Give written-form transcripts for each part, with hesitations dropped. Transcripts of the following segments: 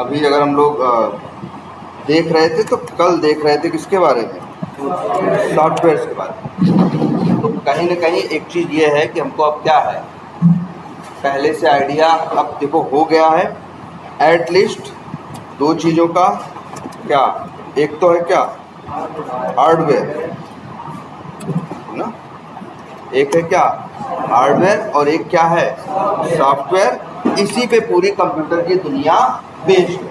अभी अगर हम लोग देख रहे थे तो कल देख रहे थे किसके बारे में, सॉफ्टवेयर के बारे में। तो कहीं ना कहीं एक चीज़ ये है कि हमको अब क्या है, पहले से आइडिया अब देखो हो गया है एटलीस्ट दो चीज़ों का। क्या, एक तो है क्या हार्डवेयर ना, एक है क्या हार्डवेयर और एक क्या है सॉफ्टवेयर। इसी पे पूरी कंप्यूटर की दुनिया बेस्ड है।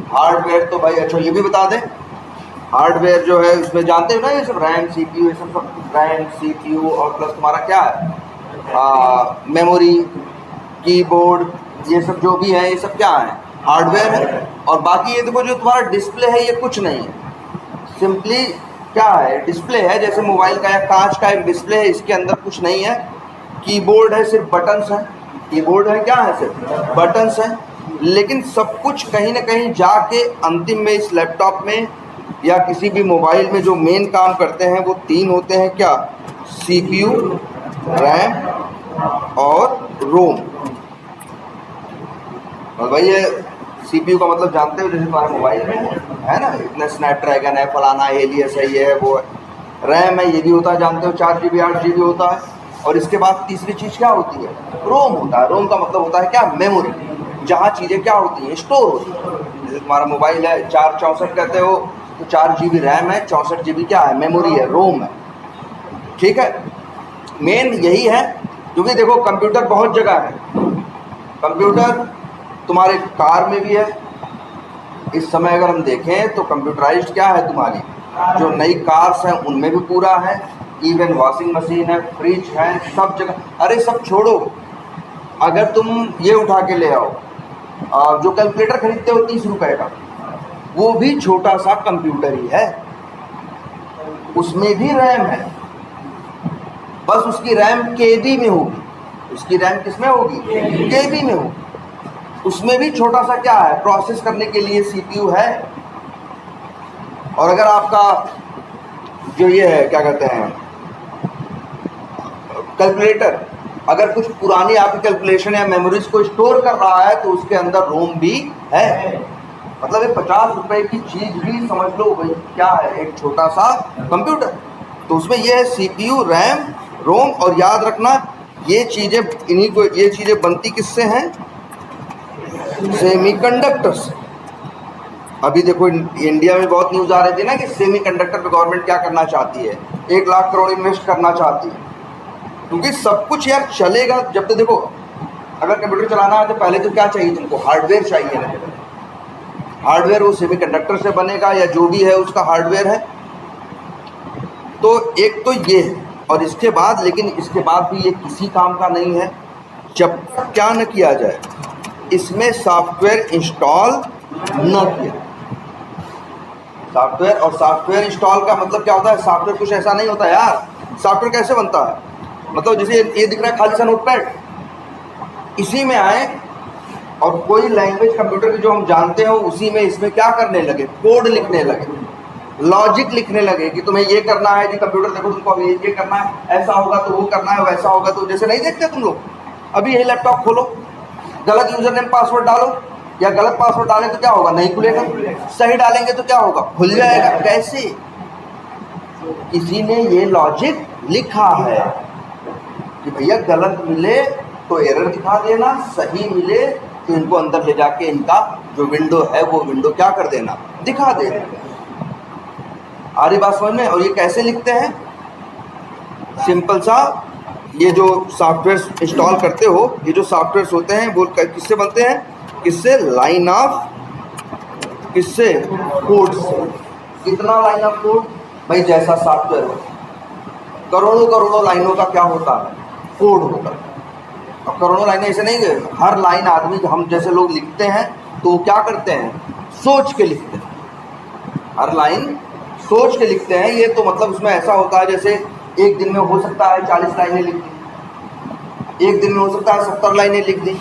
हार्डवेयर तो भाई अच्छा ये भी बता दें, हार्डवेयर जो है उसमें जानते हो ना ये सब रैम सीपीयू, ये सब रैम सीपीयू और प्लस तुम्हारा क्या है मेमोरी कीबोर्ड, ये सब जो भी है ये सब क्या है हार्डवेयर है। और बाकी ये देखो जो तुम्हारा डिस्प्ले है ये कुछ नहीं है, सिंपली क्या है डिस्प्ले है, जैसे मोबाइल का या कांच का एक डिस्प्ले है, इसके अंदर कुछ नहीं है। कीबोर्ड है, सिर्फ बटन्स हैं, कीबोर्ड है क्या है सिर्फ बटन्स हैं। लेकिन सब कुछ कहीं ना कहीं जाके अंतिम में इस लैपटॉप में या किसी भी मोबाइल में जो मेन काम करते हैं वो तीन होते हैं क्या, सीपीयू, रैम और रोम। और भाई ये सीपीयू का मतलब जानते हो, जैसे तुम्हारे मोबाइल में है ना इतना स्नैपड्रैगन है, फलाना एलियस है, ये है वो है। रैम है, ये भी होता है जानते हो 4 GB 8 GB होता है। और इसके बाद तीसरी चीज़ क्या होती है, रोम होता है। रोम का मतलब होता है क्या मेमोरी, जहाँ चीज़ें क्या होती हैं स्टोर होती हैं। जैसे तुम्हारा मोबाइल है 464 कहते हो तो 4 GB रैम है, 64 GB क्या है मेमोरी है, रोम है। ठीक है, मेन यही है। क्योंकि देखो कंप्यूटर बहुत जगह है, कंप्यूटर तुम्हारे कार में भी है। इस समय अगर हम देखें तो कंप्यूटराइज्ड क्या है, तुम्हारी जो नई कार्स हैं उनमें भी पूरा है। इवन वॉशिंग मशीन है, फ्रिज है, सब जगह। अरे सब छोड़ो, अगर तुम ये उठा के ले आओ जो कैलकुलेटर खरीदते हो 30 रुपए का, वो भी छोटा सा कंप्यूटर ही है, उसमें भी रैम है। बस उसकी रैम केबी में होगी, उसकी रैम किसमें होगी, केबी में होगी। उसमें भी छोटा सा क्या है प्रोसेस करने के लिए सीपीयू है। और अगर आपका जो ये है क्या कहते हैं कैलकुलेटर, अगर कुछ पुरानी आपकी कैलकुलेशन या मेमोरीज को स्टोर कर रहा है तो उसके अंदर रोम भी है। मतलब ये 50 रुपए की चीज भी समझ लो भाई क्या है, एक छोटा सा कंप्यूटर। तो उसमें ये है सीपीयू, रैम, रोम। और याद रखना ये चीजें, इन्हीं को ये चीजें बनती किससे हैं, सेमीकंडक्टर्स। अभी देखो इंडिया में बहुत न्यूज़ आ रही थी ना कि सेमीकंडक्टर पे गवर्नमेंट क्या करना चाहती है, 1 लाख करोड़ इन्वेस्ट करना चाहती है। क्योंकि सब कुछ यार चलेगा जब तो देखो, अगर कंप्यूटर चलाना है तो पहले तो क्या चाहिए तुमको, हार्डवेयर चाहिए ना। हार्डवेयर वो सेमीकंडक्टर से बनेगा या जो भी है उसका हार्डवेयर है। तो एक तो ये है। और इसके बाद, लेकिन इसके बाद भी ये किसी काम का नहीं है जब तक क्या न किया जाए, इसमें सॉफ्टवेयर इंस्टॉल न किया। सॉफ्टवेयर और सॉफ्टवेयर इंस्टॉल का मतलब क्या होता है, सॉफ्टवेयर कुछ ऐसा नहीं होता यार। सॉफ्टवेयर कैसे बनता है, मतलब जैसे ये दिख रहा है खाली सा नोटपैड, इसी में आए और कोई लैंग्वेज कंप्यूटर की जो हम जानते हो उसी में इसमें क्या करने लगे, कोड लिखने लगे, लॉजिक लिखने लगे कि तुम्हें ये करना है जी। कंप्यूटर देखो तुमको अभी ये करना है, ऐसा होगा तो वो करना है, वैसा होगा तो, जैसे नहीं देखते तुम लोग, अभी यही लैपटॉप खोलो, गलत यूजर नेम पासवर्ड डालो या गलत पासवर्ड डालें तो क्या होगा, नहीं खुलेगा। सही डालेंगे तो क्या होगा, खुल जाएगा। कैसे, किसी ने ये लॉजिक लिखा है कि भैया गलत मिले तो एरर दिखा देना, सही मिले तो इनको अंदर ले जाके इनका जो विंडो है वो विंडो क्या कर देना, दिखा देना। आ रही बात समझ में। और ये कैसे लिखते हैं, सिंपल सा, ये जो सॉफ्टवेयर इंस्टॉल करते हो, ये जो सॉफ्टवेयर होते हैं वो किससे बनते हैं, किससे, लाइन ऑफ, किससे, कोड से। कितना लाइन ऑफ कोड भाई, जैसा सॉफ्टवेयर हो, करोड़ों करोड़ों लाइनों का क्या होता है, कोड होता है। अब करोड़ों लाइनें ऐसे नहीं गए, हर लाइन आदमी हम जैसे लोग लिखते हैं तो वो क्या करते हैं, सोच के लिखते हैं, हर लाइन सोच के लिखते हैं। ये तो मतलब उसमें ऐसा होता है जैसे एक दिन में हो सकता है 40 लाइनें लिख दी, एक दिन में हो सकता है 70 लाइनें लिख दी,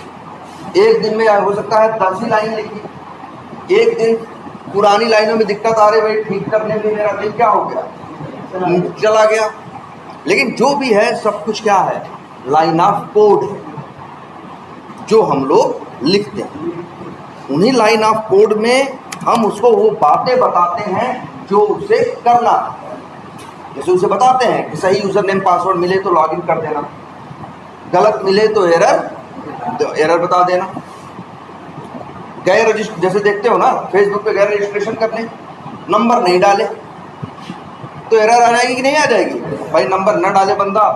एक दिन में हो सकता है 10 ही लाइन लिखी। एक दिन पुरानी लाइनों में दिक्कत आ रही, भाई ठीक करने में मेरा दिन क्या हो गया, चला गया। लेकिन जो भी है सब कुछ क्या है, लाइन ऑफ कोड है जो हम लोग लिखते हैं। उन्हीं लाइन ऑफ कोड में हम उसको वो बातें बताते हैं जो उसे करना है। जैसे उसे बताते हैं कि सही यूजर नेम पासवर्ड मिले तो लॉगिन कर देना, गलत मिले तो एरर बता देना। गैर रजिस्टर, जैसे देखते हो ना फेसबुक पे गैर रजिस्ट्रेशन करने, नंबर नहीं डाले तो एरर आ जाएगी कि नहीं आ जाएगी? भाई नंबर न डाले बंदा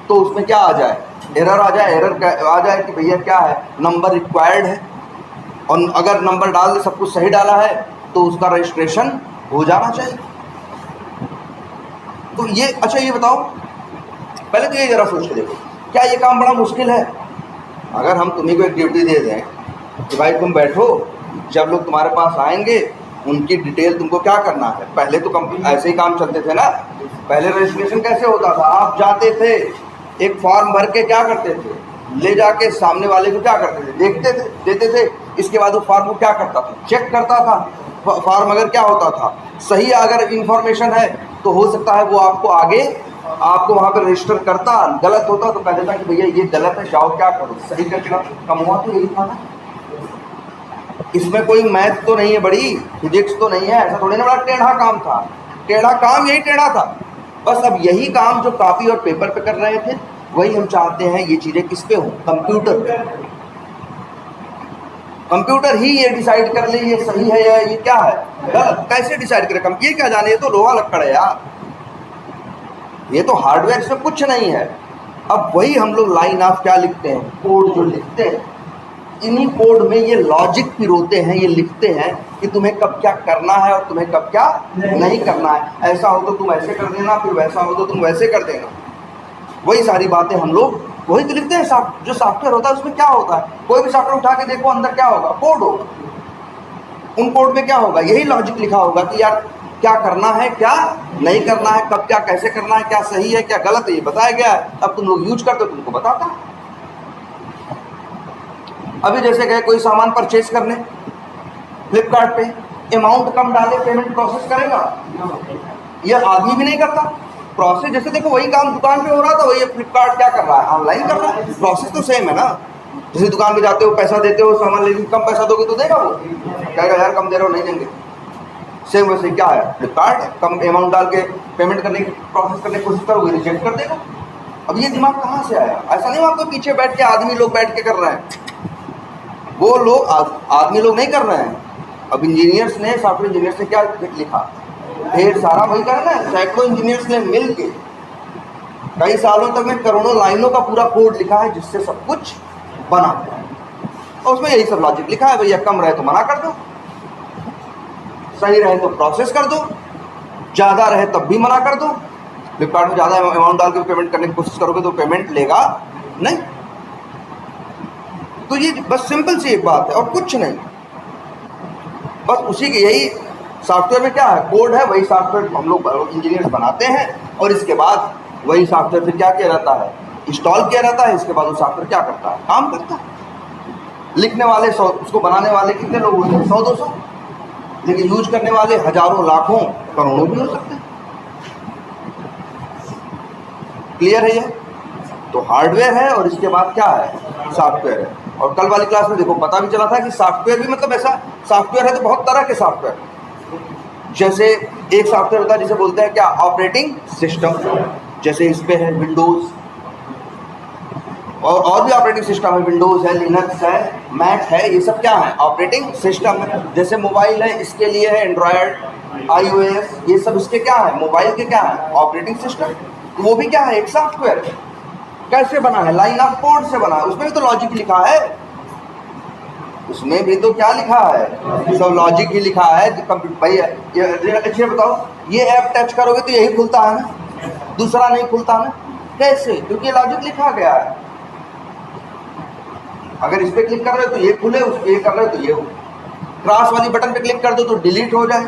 तो उसमें क्या आ जाए, एरर आ जाए। एरर आ जाए कि भैया क्या है, नंबर रिक्वायर्ड है, और अगर नंबर डाल दे, सब कुछ सही डाला है तो उसका रजिस्ट्रेशन हो जाना चाहिए। तो ये अच्छा, ये बताओ पहले तो ये जरा सोच के देखो, क्या ये काम बड़ा मुश्किल है? अगर हम तुम्हें को एक ड्यूटी दे दें कि भाई तुम बैठो, जब लोग तुम्हारे पास आएंगे उनकी डिटेल तुमको क्या करना है। पहले तो ऐसे ही काम चलते थे ना, पहले रजिस्ट्रेशन कैसे होता था, आप जाते थे एक फॉर्म भर के क्या करते थे, ले जाके सामने वाले को क्या करते थे, देखते थे, देते थे। इसके बाद वो फॉर्म को क्या करता था, चेक करता था। फॉर्म अगर क्या होता था, सही अगर इंफॉर्मेशन है तो हो सकता है वो आपको आगे आपको वहाँ पर रजिस्टर करता, गलत होता तो कह देता कि भैया ये गलत है, जाओ क्या करो, सही करके कम हुआ। तो यही था ना, इसमें कोई मैथ तो नहीं है, बड़ी फिजिक्स तो नहीं है, ऐसा थोड़ी ना बड़ा टेढ़ा काम था। टेढ़ा काम यही टेढ़ा था बस। अब यही काम जो कॉपी और पेपर पे कर रहे थे, वही हम चाहते हैं ये चीज़ें किस पे हो, कंप्यूटर पे। कंप्यूटर ही ये डिसाइड कर ले ये सही है या ये क्या है गलत। कैसे डिसाइड करे, ये क्या जाने, ये तो लोहा लक्कड़ है यार, ये तो हार्डवेयर, इसमें कुछ नहीं है। अब वही हम लोग लाइन ऑफ क्या लिखते हैं, कोड जो लिखते हैं, इन्हीं कोड में ये लॉजिक पिरोते हैं, ये लिखते हैं कि तुम्हें कब क्या करना है और तुम्हें कब क्या नहीं करना है। ऐसा हो तो तुम ऐसे कर देना, फिर वैसा हो तो तुम वैसे कर देना। वही सारी बातें हम लोग वही तो लिखते हैं। जो सॉफ्टवेयर होता है उसमें क्या होता है, कोई भी सॉफ्टवेयर उठा के देखो, अंदर क्या होगा, कोड होगा। उन कोड में क्या होगा, यही लॉजिक लिखा होगा कि यार क्या करना है, क्या नहीं करना है, कब क्या कैसे करना है, क्या सही है क्या गलत है, ये बताया गया है। अब तुम लोग यूज करते हो, तुमको बताता है। अभी जैसे गए कोई सामान परचेज करने फ्लिपकार्ट पे, अमाउंट कम डाले पेमेंट प्रोसेस करेगा, ये आदमी भी नहीं करता प्रोसेस। जैसे देखो वही काम दुकान पे हो रहा था, वही फ्लिपकार्ट क्या कर रहा है, ऑनलाइन कर रहा है। प्रोसेस तो सेम है ना। जैसे दुकान पे जाते हो, पैसा देते हो, सामान लेकिन कम पैसा दोगे तो देगा वो, कहेगा यार कम दे रहे हो, नहीं देंगे। सेम वैसे क्या है, फ्लिपकार्ट है, कम अमाउंट डाल के पेमेंट करने की प्रोसेस करने की कोशिश करोगे, रिजेक्ट कर देगा। अब ये दिमाग कहाँ से आया? ऐसा नहीं, आपको पीछे बैठ के आदमी लोग बैठ के कर रहे हैं, वो लोग आदमी लोग नहीं कर रहे हैं। अब इंजीनियर्स ने, सॉफ्टवेयर इंजीनियर्स ने क्या लिखा, ढेर सारा वही करना है, सैकड़ों इंजीनियर्स ने मिल के कई सालों तक में करोड़ों लाइनों का पूरा कोड लिखा है जिससे सब कुछ बना है। और उसमें यही सब लॉजिक लिखा है, भैया कम रहे तो मना कर दो, सही रहे तो प्रोसेस कर दो, ज़्यादा रहे तब भी मना कर दो। फ्लिपकार्ट में ज़्यादा अमाउंट डाल के पेमेंट करने की कोशिश करोगे तो पेमेंट लेगा नहीं। तो ये बस सिंपल सी एक बात है और कुछ नहीं। बस उसी के यही सॉफ्टवेयर में क्या है, कोड है, वही सॉफ्टवेयर हम लोग इंजीनियर्स बनाते हैं और इसके बाद वही सॉफ्टवेयर फिर क्या किया रहता है, इंस्टॉल किया रहता है। इसके बाद वो सॉफ्टवेयर क्या करता है, काम करता है। लिखने वाले 100, उसको बनाने वाले कितने लोग होते हैं, 100-200, लेकिन यूज करने वाले हजारों लाखों करोड़ों भी हो सकते हैं। क्लियर है ये? तो हार्डवेयर है और इसके बाद क्या है, सॉफ्टवेयर है। और कल वाली क्लास में देखो पता भी चला था कि सॉफ्टवेयर भी मतलब ऐसा सॉफ्टवेयर है तो बहुत तरह के सॉफ्टवेयर। जैसे एक सॉफ्टवेयर होता है जिसे बोलते हैं क्या, ऑपरेटिंग सिस्टम। जैसे इस पे है विंडोज, और भी ऑपरेटिंग सिस्टम है, विंडोज है, लिनक्स है, मैक है, ये सब क्या है, ऑपरेटिंग सिस्टम है। जैसे मोबाइल है, इसके लिए है एंड्रॉयड, iOS, ये सब इसके क्या है, मोबाइल के क्या है, ऑपरेटिंग सिस्टम। वो भी क्या है, एक सॉफ्टवेयर। कैसे बना है, लाइन ऑफ कोड से बना है, उसमें भी तो लॉजिक लिखा है, उसमें भी तो क्या लिखा है, सब लॉजिक ही लिखा है। भाई अच्छे बताओ, ये ऐप टच करोगे तो यही खुलता है ना, दूसरा नहीं खुलता ना, कैसे, क्योंकि लॉजिक लिखा गया है। अगर इस पे क्लिक कर रहे हो तो ये खुले, उस पे कर रहे हो तो ये हो, क्रॉस वाली बटन पे क्लिक कर दो तो डिलीट हो जाए।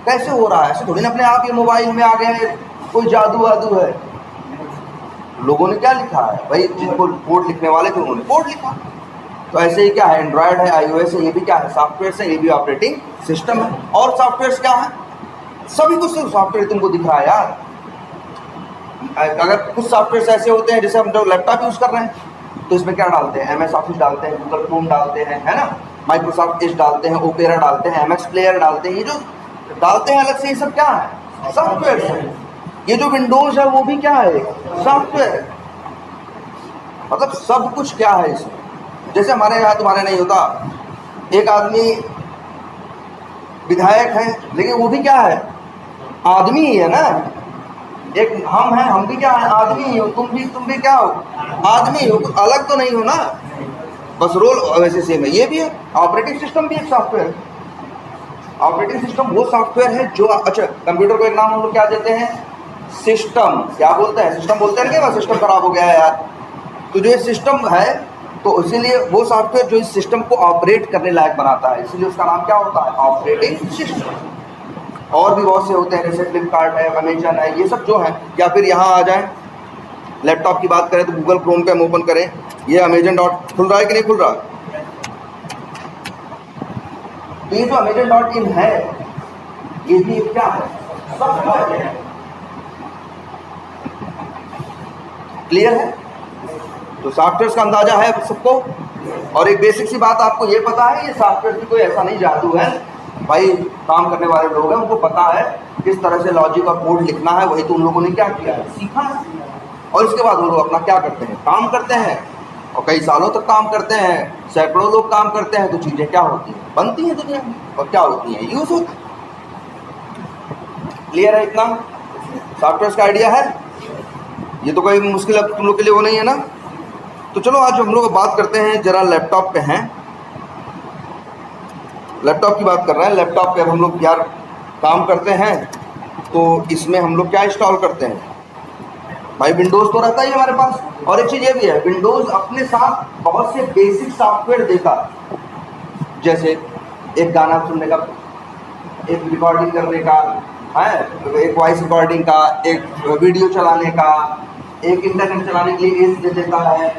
कैसे हो रहा है, ऐसे थोड़ी ना अपने आप ये मोबाइल में आ गए हैं, कोई जादू वादू है। लोगों ने क्या लिखा है, भाई जिनको कोड लिखने वाले थे उन्होंने कोड लिखा। तो ऐसे ही क्या है, एंड्रॉयड है, iOS है, ये भी क्या है, सॉफ्टवेयर है, ये भी ऑपरेटिंग सिस्टम है। और सॉफ्टवेयर क्या है, सभी कुछ सॉफ्टवेयर तुमको दिख रहा है यार। अगर कुछ सॉफ्टवेयर ऐसे होते हैं, जैसे हम जो लैपटॉप यूज़ कर रहे हैं तो इसमें क्या डालते हैं, MS ऑफिस डालते हैं, गूगल क्रोम डालते हैं, है ना, माइक्रोसॉफ्ट एज डालते हैं, ओपेरा डालते हैं, एमएक्स प्लेयर डालते हैं, ये जो डालते हैं अलग से, ये सब क्या है? सॉफ्टवेयर है। ये जो विंडोज है वो भी क्या है? सॉफ्टवेयर। मतलब सब कुछ क्या है इसमें। जैसे हमारे यहाँ तुम्हारे नहीं होता, एक आदमी विधायक है लेकिन वो भी क्या है? आदमी ही है ना। एक हम हैं, हम भी क्या है? आदमी ही हो। तुम भी क्या हो? आदमी हो। अलग तो नहीं हो ना, बस रोल वैसे सेम है। ये भी है। ऑपरेटिंग सिस्टम भी एक सॉफ्टवेयर है। ऑपरेटिंग सिस्टम वो सॉफ्टवेयर है जो, अच्छा कंप्यूटर को एक नाम हम लोग क्या देते हैं? सिस्टम। क्या बोलते हैं? सिस्टम बोलते हैं क्या? सिस्टम खराब हो गया है यार। तो जो ये सिस्टम है, तो इसीलिए वो सॉफ्टवेयर जो इस सिस्टम को ऑपरेट करने लायक बनाता है, इसीलिए उसका नाम क्या होता है? Operating system. और भी बहुत से होते हैं, जैसे फ्लिपकार्ट है, अमेजन है, ये सब जो है। या फिर यहाँ आ जाए, लैपटॉप की बात करें तो गूगल क्रोम पे हम ओपन करें, ये अमेजन डॉट खुल रहा है कि नहीं खुल रहा? तो ये जो अमेजन.in है, ये भी क्या है? सॉफ्टवेयर है। क्लियर है? तो सॉफ्टवेयर का अंदाजा है सबको। और एक बेसिक सी बात आपको ये पता है, ये सॉफ्टवेयर की कोई ऐसा नहीं जादू है भाई। काम करने वाले लोग हैं, उनको पता है किस तरह से लॉजिक और कोड लिखना है। वही तो उन लोगों ने क्या किया है? सीखा है। और इसके बाद वो लोग अपना क्या करते हैं? काम करते हैं। और कई सालों तक काम करते हैं, सैकड़ों लोग काम करते हैं, तो चीज़ें क्या होती हैं? बनती हैं दुनिया में। और क्या होती हैं? यूज होती है। क्लियर है? इतना सॉफ्टवेयर का आइडिया है। ये तो कोई मुश्किल अब तुम लोग के लिए वो नहीं है ना। तो चलो आज हम लोग बात करते हैं, जरा लैपटॉप पे हैं, लैपटॉप की बात कर रहे हैं। लैपटॉप पे अब हम लोग यार काम करते हैं, तो इसमें हम लोग क्या इंस्टॉल करते हैं भाई? विंडोज़ तो रहता ही हमारे पास। और एक चीज़ ये भी है, विंडोज़ अपने साथ बहुत से बेसिक सॉफ्टवेयर देता, जैसे एक गाना सुनने का, एक रिकॉर्डिंग करने का है, एक वॉइस रिकॉर्डिंग का, एक वीडियो चलाने का, एक इंटरनेट चलाने के लिए एज दे देता है।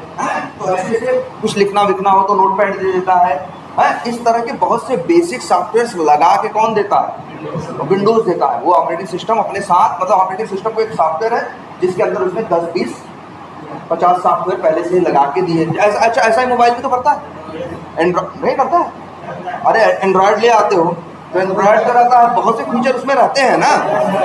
तो ऐसे कुछ लिखना विखना हो तो नोटपैड दे देता है। इस तरह के बहुत से बेसिक सॉफ्टवेयर्स लगा के कौन देता है? विंडोज़ देता है। वो ऑपरेटिंग सिस्टम अपने साथ, मतलब ऑपरेटिंग सिस्टम को एक सॉफ्टवेयर है जिसके अंदर उसने 10, 20, 50 सॉफ्टवेयर पहले से ही लगा के दिए। अच्छा ऐसा ही मोबाइल भी तो करता है, एंड्रॉइड नहीं करता है? अरे एंड्रॉयड ले आते हो तो एंड्रॉयड का रहता है, बहुत से फीचर उसमें रहते हैं ना,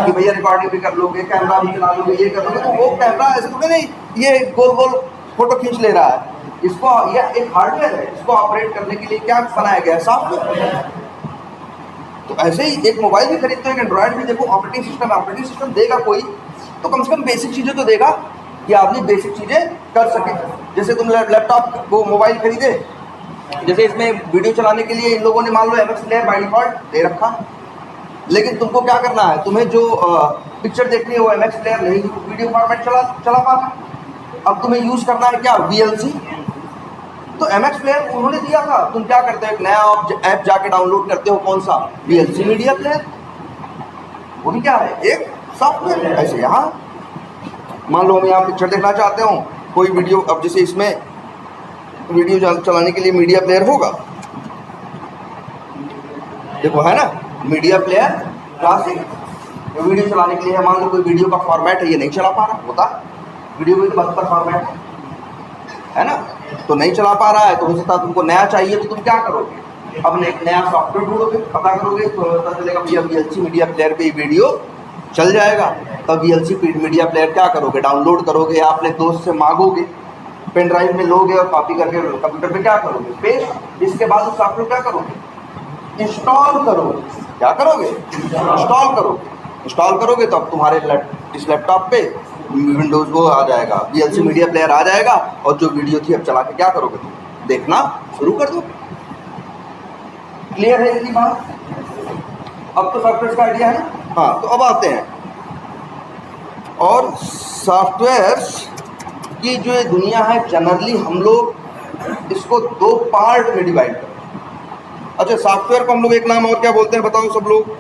कि भैया रिकॉर्डिंग भी कर लोगे, कैमरा भी चला लोगे, ये कर लोगे। तो वो कैमरा ऐसे तो नहीं ये गोल गोल फोटो खींच ले रहा है। इसको, यह एक हार्डवेयर है, इसको ऑपरेट करने के लिए क्या बनाया गया है? सॉफ्टवेयर। तो ऐसे ही एक मोबाइल भी खरीदते हैं, एंड्रॉयड भी देखो ऑपरेटिंग सिस्टम है। ऑपरेटिंग सिस्टम देगा कोई तो कम से कम बेसिक चीज़ें तो देगा कि आदमी बेसिक चीज़ें कर सके। जैसे तुम लैपटॉप वो मोबाइल खरीदे, जैसे इसमें वीडियो चलाने के लिए इन लोगों ने मान लो एमएक्स प्लेयर बाय डिफॉल्ट दे रखा, लेकिन तुमको क्या करना है? तुम्हें जो पिक्चर देखनी है वो एमएक्स प्लेयर नहीं, वीडियो फॉर्मेट चला पाना। अब तुम्हें यूज़ करना है क्या? वीएलसी। तो एमएक्स प्लेयर उन्होंने दिया था, तुम क्या करते हो? एक नया ऐप जाके डाउनलोड करते हो, कौन सा? VLC media player. वो भी क्या है? एक सॉफ्टवेयर। ऐसे यहाँ मान लो हम यहाँ पिक्चर देखना चाहते हो, कोई वीडियो, अब जैसे इसमें वीडियो चलाने के लिए मीडिया प्लेयर होगा, देखो है ना, मीडिया प्लेयर क्लासिक। वीडियो चलाने के लिए है, मान लो कोई वीडियो का फॉर्मेट है, ये नहीं चला पा रहा होता, वीडियो में तो 72 फॉर्मेट है ना, तो नहीं चला पा रहा है, तो हो सकता है तुमको नया चाहिए, तो तुम क्या करोगे? अब एक नया सॉफ्टवेयर ढूंढोगे, पता करोगे, तो पता चलेगा भैया वीएलसी मीडिया प्लेयर पे वीडियो चल जाएगा। तब वीएलसी मीडिया प्लेयर क्या करोगे? डाउनलोड करोगे या अपने दोस्त से मांगोगे, पेन ड्राइव में लोगे और कॉपी करके कंप्यूटर पे क्या करोगे? पेस्ट। इसके बाद उस सॉफ्टवेयर क्या करोगे? इंस्टॉल करोगे। क्या करोगे? इंस्टॉल करोगे। इंस्टॉल करोगे तो अब तुम्हारे इस लैपटॉप पे विंडोज़ वो आ जाएगा, वीएलसी मीडिया प्लेयर आ जाएगा, और जो वीडियो थी अब चला के क्या करोगे? तुम देखना शुरू कर दो। क्लियर है इतनी बात? अब तो सॉफ्टवेयर का आइडिया है ना। हाँ, तो अब आते हैं, और सॉफ्टवेयर्स की जो ये दुनिया है, जनरली हम लोग इसको 2 पार्ट में डिवाइड करते हैं। अच्छा, सॉफ्टवेयर को हम लोग एक नाम और क्या बोलते हैं बताओ सब लोग?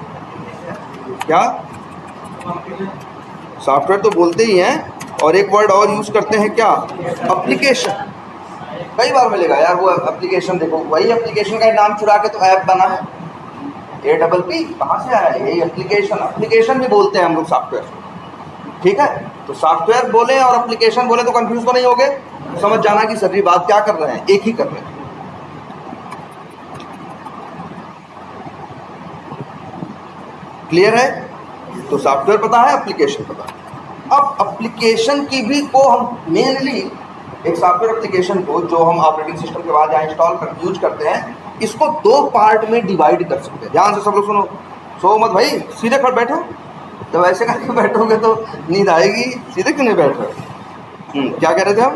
क्या? सॉफ्टवेयर तो बोलते ही हैं, और एक वर्ड और यूज करते हैं, क्या? एप्लीकेशन। कई बार मिलेगा यार वो एप्लीकेशन, देखो वही एप्लीकेशन का नाम चुरा के तो ऐप बना है, APP कहाँ से आया? यही एप्लीकेशन। एप्लीकेशन भी बोलते हैं हम लोग सॉफ्टवेयर, ठीक है? तो सॉफ्टवेयर बोले और एप्लीकेशन बोले तो कंफ्यूज तो नहीं होगे, समझ जाना कि सर बात क्या कर रहे हैं, एक ही कर रहे हैं। क्लियर है? तो सॉफ्टवेयर पता है, एप्लीकेशन पता है। अब एप्लीकेशन की भी को हम मेनली एक सॉफ्टवेयर एप्लीकेशन को जो हम ऑपरेटिंग सिस्टम के बाद यहाँ इंस्टॉल कर यूज करते हैं, इसको दो पार्ट में डिवाइड कर सकते हैं। ध्यान से सब लोग सुनो, सो मत भाई, सीधे खड़े बैठो। जब ऐसे करके बैठोगे तो नींद आएगी, सीधे क्यों नहीं बैठ रहे? क्या कह रहे थे हम?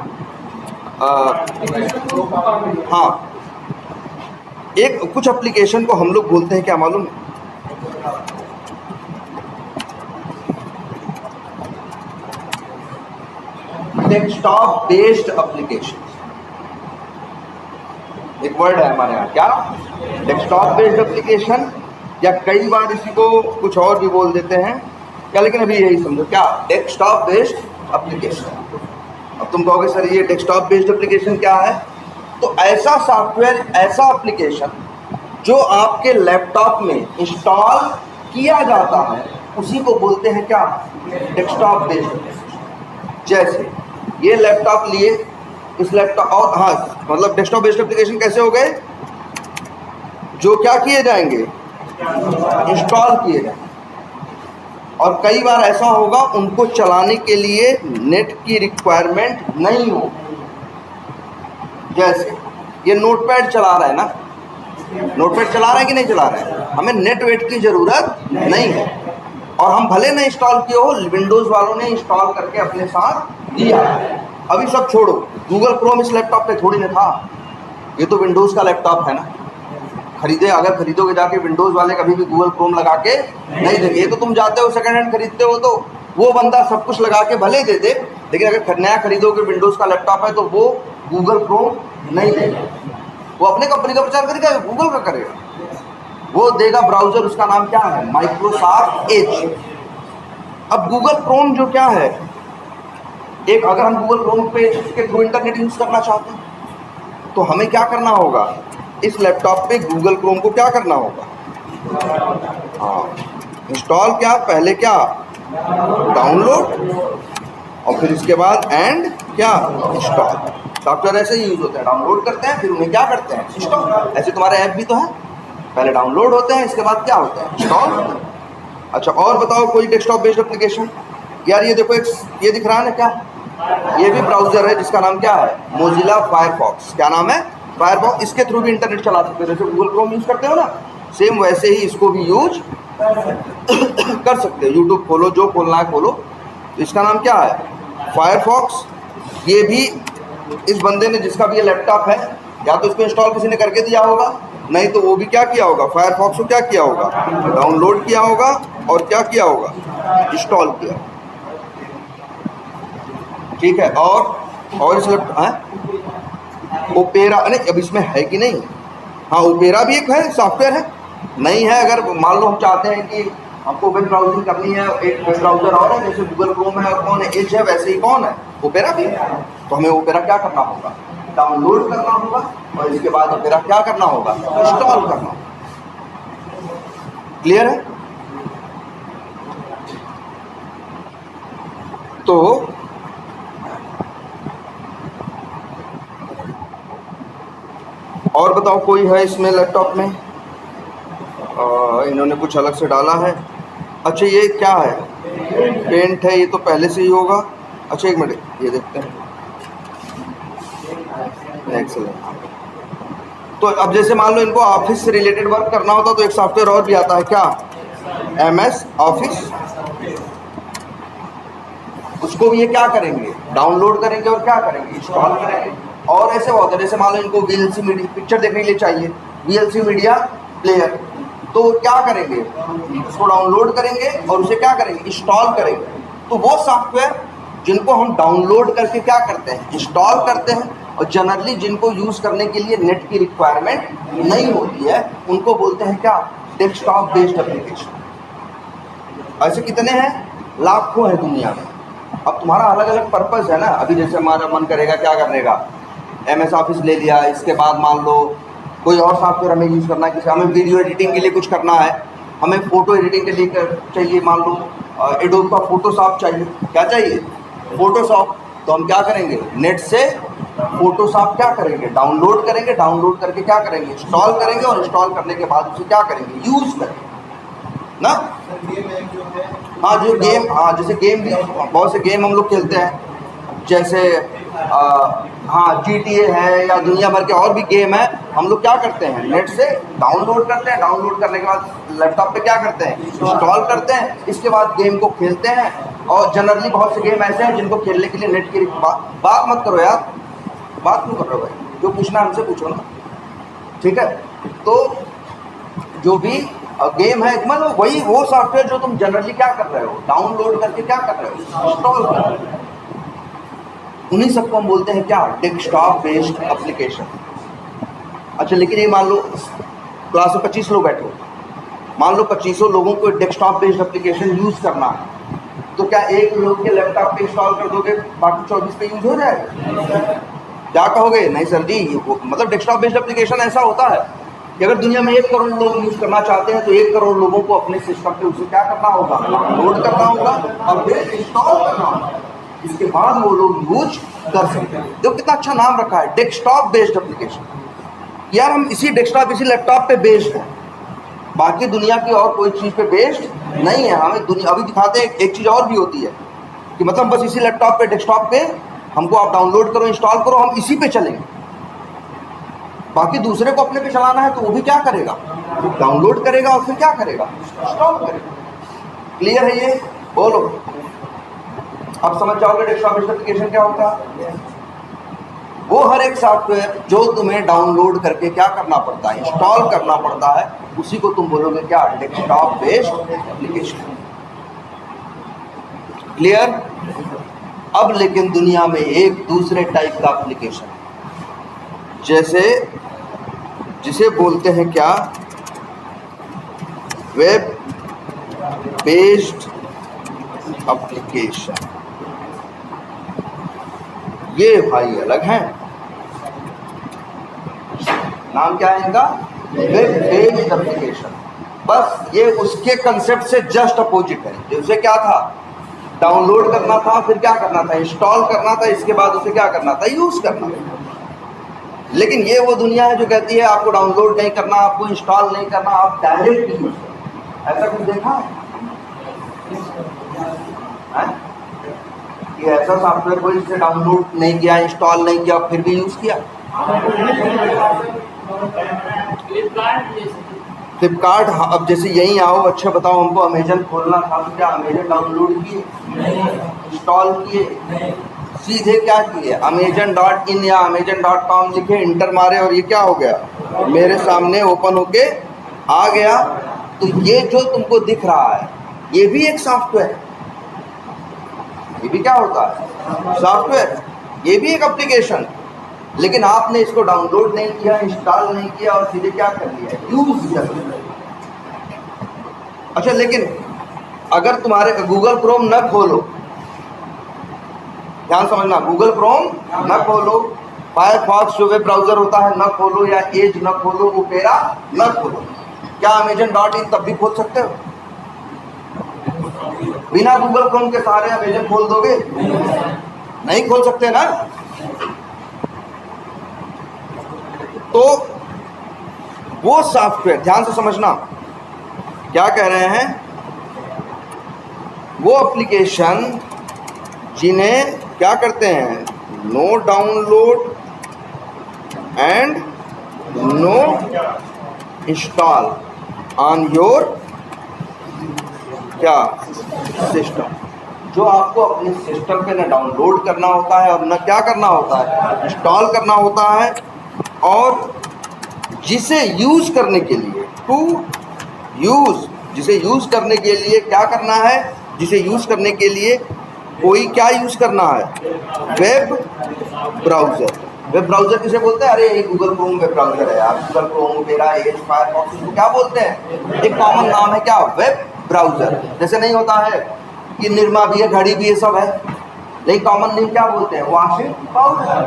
हाँ, एक कुछ एप्लीकेशन को हम लोग बोलते हैं क्या मालूम है? Desktop based application. एक वर्ड है हमारे यहाँ, क्या? डेस्कटॉप बेस्ड एप्लीकेशन, या कई बार इसी को कुछ और भी बोल देते हैं क्या, लेकिन अभी यही समझो क्या, डेस्कटॉप बेस्ड एप्लीकेशन। अब तुम कहोगे सर ये डेस्कटॉप बेस्ड एप्लीकेशन क्या है? तो ऐसा सॉफ्टवेयर, ऐसा एप्लीकेशन जो आपके लैपटॉप में इंस्टॉल किया जाता है, उसी को बोलते हैं क्या? Desktop based. जैसे ये लैपटॉप लिए, इस लैपटॉप, और हाँ मतलब डेस्कटॉप बेस्ड एप्लीकेशन कैसे हो गए? जो क्या किए जाएंगे? इंस्टॉल किए जाएंगे। और कई बार ऐसा होगा उनको चलाने के लिए नेट की रिक्वायरमेंट नहीं हो। जैसे ये नोटपैड चला रहा है ना, नोटपैड चला रहा है कि नहीं चला रहा है? हमें नेट वेट की ज़रूरत नहीं है, और हम भले न इंस्टॉल किए हो, विंडोज़ वालों ने इंस्टॉल करके अपने साथ दिया। अभी सब छोड़ो, गूगल क्रोम इस लैपटॉप पे थोड़ी ना था, ये तो विंडोज़ का लैपटॉप है ना। खरीदे, अगर खरीदोगे जाके विंडोज़ वाले कभी भी गूगल क्रोम लगा के नहीं देंगे। ये तो तुम जाते हो सेकंड हैंड खरीदते हो तो वो बंदा सब कुछ लगा के भले दे दे, लेकिन अगर नया खरीदोगे विंडोज़ का लैपटॉप है तो वो गूगल क्रोम नहीं देगा। वो अपने कंपनी का प्रचार करेगा, गूगल का करेगा। वो देगा ब्राउज़र, उसका नाम क्या है? Microsoft Edge. अब गूगल क्रोम जो क्या है, एक अगर हम गूगल क्रोम पे के थ्रू इंटरनेट यूज़ करना चाहते हैं तो हमें क्या करना होगा? इस लैपटॉप पे गूगल क्रोम को क्या करना होगा? हाँ, इंस्टॉल क्या, पहले क्या? डाउनलोड, और फिर इसके बाद एंड क्या? इंस्टॉल। सॉफ्टवेयर ऐसे ही यूज़ होते हैं, डाउनलोड करते हैं, फिर उन्हें क्या करते हैं? इंस्टॉल। ऐसे तुम्हारे ऐप भी तो है, पहले डाउनलोड होते हैं, इसके बाद क्या होते हैं? इंस्टॉल होते हैं। अच्छा, और बताओ कोई डेस्कटॉप बेस्ड एप्लीकेशन। यार ये देखो, एक ये दिख रहा है ना क्या, ये भी ब्राउज़र है जिसका नाम क्या है? Mozilla Firefox. क्या नाम है? फायरफॉक्स। इसके थ्रू भी इंटरनेट चला सकते हो, जैसे गूगल क्रोम यूज़ करते हो ना, सेम वैसे ही इसको भी यूज कर सकते हो। यूट्यूब खोलो, जो खोलना है खोलो। तो इसका नाम क्या है? फायरफॉक्स। ये भी इस बंदे ने, जिसका भी ये लैपटॉप है, या तो इसको इंस्टॉल किसी ने करके दिया होगा, नहीं तो वो भी क्या किया होगा? फायरफॉक्स को क्या किया होगा? डाउनलोड किया होगा, और क्या किया होगा? इंस्टॉल किया। ठीक है। और इस लैपटॉप ओपेरा, नहीं अब इसमें है कि नहीं? हाँ, ओपेरा भी एक है, सॉफ्टवेयर है। नहीं है, अगर मान लो हम चाहते हैं कि हमको वेब ब्राउजिंग करनी है, एक वेब ब्राउज़र और है, जैसे गूगल क्रोम है और कौन है? एज है। वैसे ही कौन है? ओपेरा भी है। तो हमें ओपेरा क्या करना होगा? डाउनलोड करना होगा, और इसके बाद ओपेरा क्या करना होगा? इंस्टॉल करना होगा। क्लियर है? तो और बताओ कोई है इसमें लैपटॉप में? इन्होंने कुछ अलग से डाला है। अच्छा, ये क्या है? पेंट है, ये तो पहले से ही होगा। अच्छा एक मिनट, ये देखते हैं। एक्सेलेंट। तो अब जैसे मान लो इनको ऑफिस से रिलेटेड वर्क करना होता तो एक सॉफ्टवेयर और भी आता है, क्या? MS office. उसको भी ये क्या करेंगे? डाउनलोड करेंगे, और क्या करेंगे? इंस्टॉल करेंगे। और ऐसे बहुत है, जैसे मान लो इनको VLC मीडिया पिक्चर देखने के लिए चाहिए, VLC मीडिया प्लेयर, तो क्या करेंगे? उसको डाउनलोड करेंगे, और उसे क्या करेंगे? इंस्टॉल करेंगे। तो वो सॉफ्टवेयर जिनको हम डाउनलोड करके क्या करते हैं? इंस्टॉल करते हैं, और जनरली जिनको यूज़ करने के लिए नेट की रिक्वायरमेंट नहीं होती है, उनको बोलते हैं क्या? Desktop based application. ऐसे कितने हैं? लाखों हैं दुनिया में। अब तुम्हारा अलग अलग पर्पज़ है ना। अभी जैसे हमारा मन करेगा क्या करने का, MS ऑफिस ले लिया, इसके बाद मान लो कोई और सॉफ्टवेयर हमें यूज़ करना है, किसी हमें वीडियो एडिटिंग के लिए कुछ करना है, हमें फ़ोटो एडिटिंग के लिए चाहिए, मान लो एडोब का फोटोशॉप चाहिए। क्या चाहिए? फोटोशॉप। तो हम क्या करेंगे? नेट से फोटोशॉप क्या करेंगे? डाउनलोड करेंगे। डाउनलोड करके क्या करेंगे? इंस्टॉल करेंगे, और इंस्टॉल करने के बाद उसे क्या करेंगे? यूज़ करेंगे। ना। हाँ जो गेम, हाँ जैसे गेम भी बहुत से गेम हम लोग खेलते हैं, जैसे हाँ GTA है या दुनिया भर के और भी गेम है, हम लोग क्या करते हैं नेट से डाउनलोड करते हैं, डाउनलोड करने के बाद लैपटॉप पे क्या करते हैं इंस्टॉल करते हैं, इसके बाद गेम को खेलते हैं। और जनरली बहुत से गेम ऐसे हैं जिनको खेलने के लिए नेट की बात मत करो यार, बात क्यों कर रहे हो भाई, जो पूछना हमसे पूछो ना, ठीक है। तो जो भी गेम है मतलब वही वो सॉफ्टवेयर जो तुम जनरली क्या कर रहे हो, डाउनलोड करके क्या कर रहे हो, इंस्टॉल कर रहे हो, उन्हीं सबको हम बोलते हैं क्या, डेस्कटॉप बेस्ड एप्लीकेशन। अच्छा लेकिन ये मान लो क्लास में 25 लोग बैठे हो, मान लो 25 लोगों को डेस्कटॉप बेस्ड एप्लीकेशन यूज़ करना है, तो क्या एक लोग के लैपटॉप पे इंस्टॉल कर दोगे बाकी 24 पे यूज हो जाएगा? क्या कहोगे? नहीं सर जी, मतलब डेस्कटॉप बेस्ड एप्लीकेशन ऐसा होता है कि अगर दुनिया में 1 करोड़ लोग यूज़ करना चाहते हैं तो 1 करोड़ लोगों को अपने सिस्टम पे उसे क्या करना होगा, डाउनलोड करना होगा और फिर इंस्टॉल करना होगा, इसके बाद वो लोग यूज कर सकते हैं। देखो कितना अच्छा नाम रखा है, डेस्कटॉप बेस्ड एप्लीकेशन। यार हम इसी डेस्कटॉप इसी लैपटॉप पे बेस्ड हैं, बाकी दुनिया की और कोई चीज़ पे बेस्ड नहीं है। हमें दुनिया अभी दिखाते हैं एक चीज़ और भी होती है कि मतलब बस इसी लैपटॉप पे डेस्कटॉप पे हमको आप डाउनलोड करो इंस्टॉल करो, हम इसी पे चलेंगे। बाकी दूसरे को अपने पे चलाना है तो वो भी क्या करेगा, डाउनलोड करेगा और फिर क्या करेगा, इंस्टॉल करेगा। क्लियर है ये? बोलो अब समझ जाओगे डेस्कटॉप बेस्ड एप्लीकेशन क्या होता है। वो हर एक सॉफ्टवेयर जो तुम्हें डाउनलोड करके क्या करना पड़ता है, इंस्टॉल करना पड़ता है, उसी को तुम बोलोगे क्या, डेस्कटॉप बेस्ड एप्लीकेशन। क्लियर? अब लेकिन दुनिया में एक दूसरे टाइप का एप्लीकेशन जैसे जिसे बोलते हैं क्या, वेब बेस्ड एप्लीकेशन। ये भाई अलग हैं, नाम क्या है इनका, वेब बेस्ड एप्लीकेशन। बस ये उसके कंसेप्ट से जस्ट अपोजिट है। जैसे क्या था, डाउनलोड करना था, फिर क्या करना था, इंस्टॉल करना था, इसके बाद उसे क्या करना था, यूज करना था। लेकिन ये वो दुनिया है जो कहती है आपको डाउनलोड नहीं करना, आपको इंस्टॉल नहीं करना, आप डायरेक्ट यूज करो। ऐसा कुछ देखा है? ये ऐसा सॉफ्टवेयर कोई जिसे डाउनलोड नहीं किया, इंस्टॉल नहीं किया, फिर भी यूज किया? फ्लिपकार्ट। अब जैसे यहीं आओ, अच्छा बताओ हमको अमेजन खोलना था तो क्या अमेजन डाउनलोड किए, इंस्टॉल किए, सीधे क्या किए, अमेजन.in या अमेजन.com लिखे, इंटर मारे और ये क्या हो गया, मेरे सामने ओपन होके आ गया। तो ये जो तुमको दिख रहा है ये भी एक सॉफ्टवेयर, ये भी क्या होता है, सॉफ्टवेयर, ये भी एक एप्लीकेशन। लेकिन आपने इसको डाउनलोड नहीं किया, इंस्टॉल नहीं किया और सीधे क्या कर लिया, यूज कर लिया। अच्छा लेकिन अगर तुम्हारे गूगल क्रोम न खोलो, ध्यान समझना, गूगल क्रोम न खोलो, फायरफॉक्स जो वेब ब्राउजर होता है न खोलो, या एज न खोलो, ओपेरा न खोलो, क्या अमेजन.in तब भी खोल सकते हो? बिना गूगल क्रोम के सहारे अमेजन खोल दोगे? नहीं खोल सकते ना। तो वो सॉफ्टवेयर, ध्यान से समझना क्या कह रहे हैं, वो एप्लीकेशन जिन्हें क्या करते हैं, no download and no install on your क्या सिस्टम, जो आपको अपने सिस्टम पे न डाउनलोड करना होता है और न क्या करना होता है, इंस्टॉल करना होता है, और जिसे यूज करने के लिए, टू यूज, जिसे यूज करने के लिए क्या करना है, जिसे यूज करने के लिए कोई क्या यूज करना है, वेब ब्राउजर। वेब ब्राउजर किसे बोलते हैं? अरे ये गूगल क्रोम वेब ब्राउजर है यार, Google Chrome, Opera, Edge, Firefox, इसको क्या बोलते हैं, एक कॉमन नाम है क्या, वेब ब्राउजर। जैसे नहीं होता है कि निरमा भी है, घड़ी भी है, सब है, लेकिन कॉमन नेम क्या बोलते हैं, वॉशिंग पाउडर।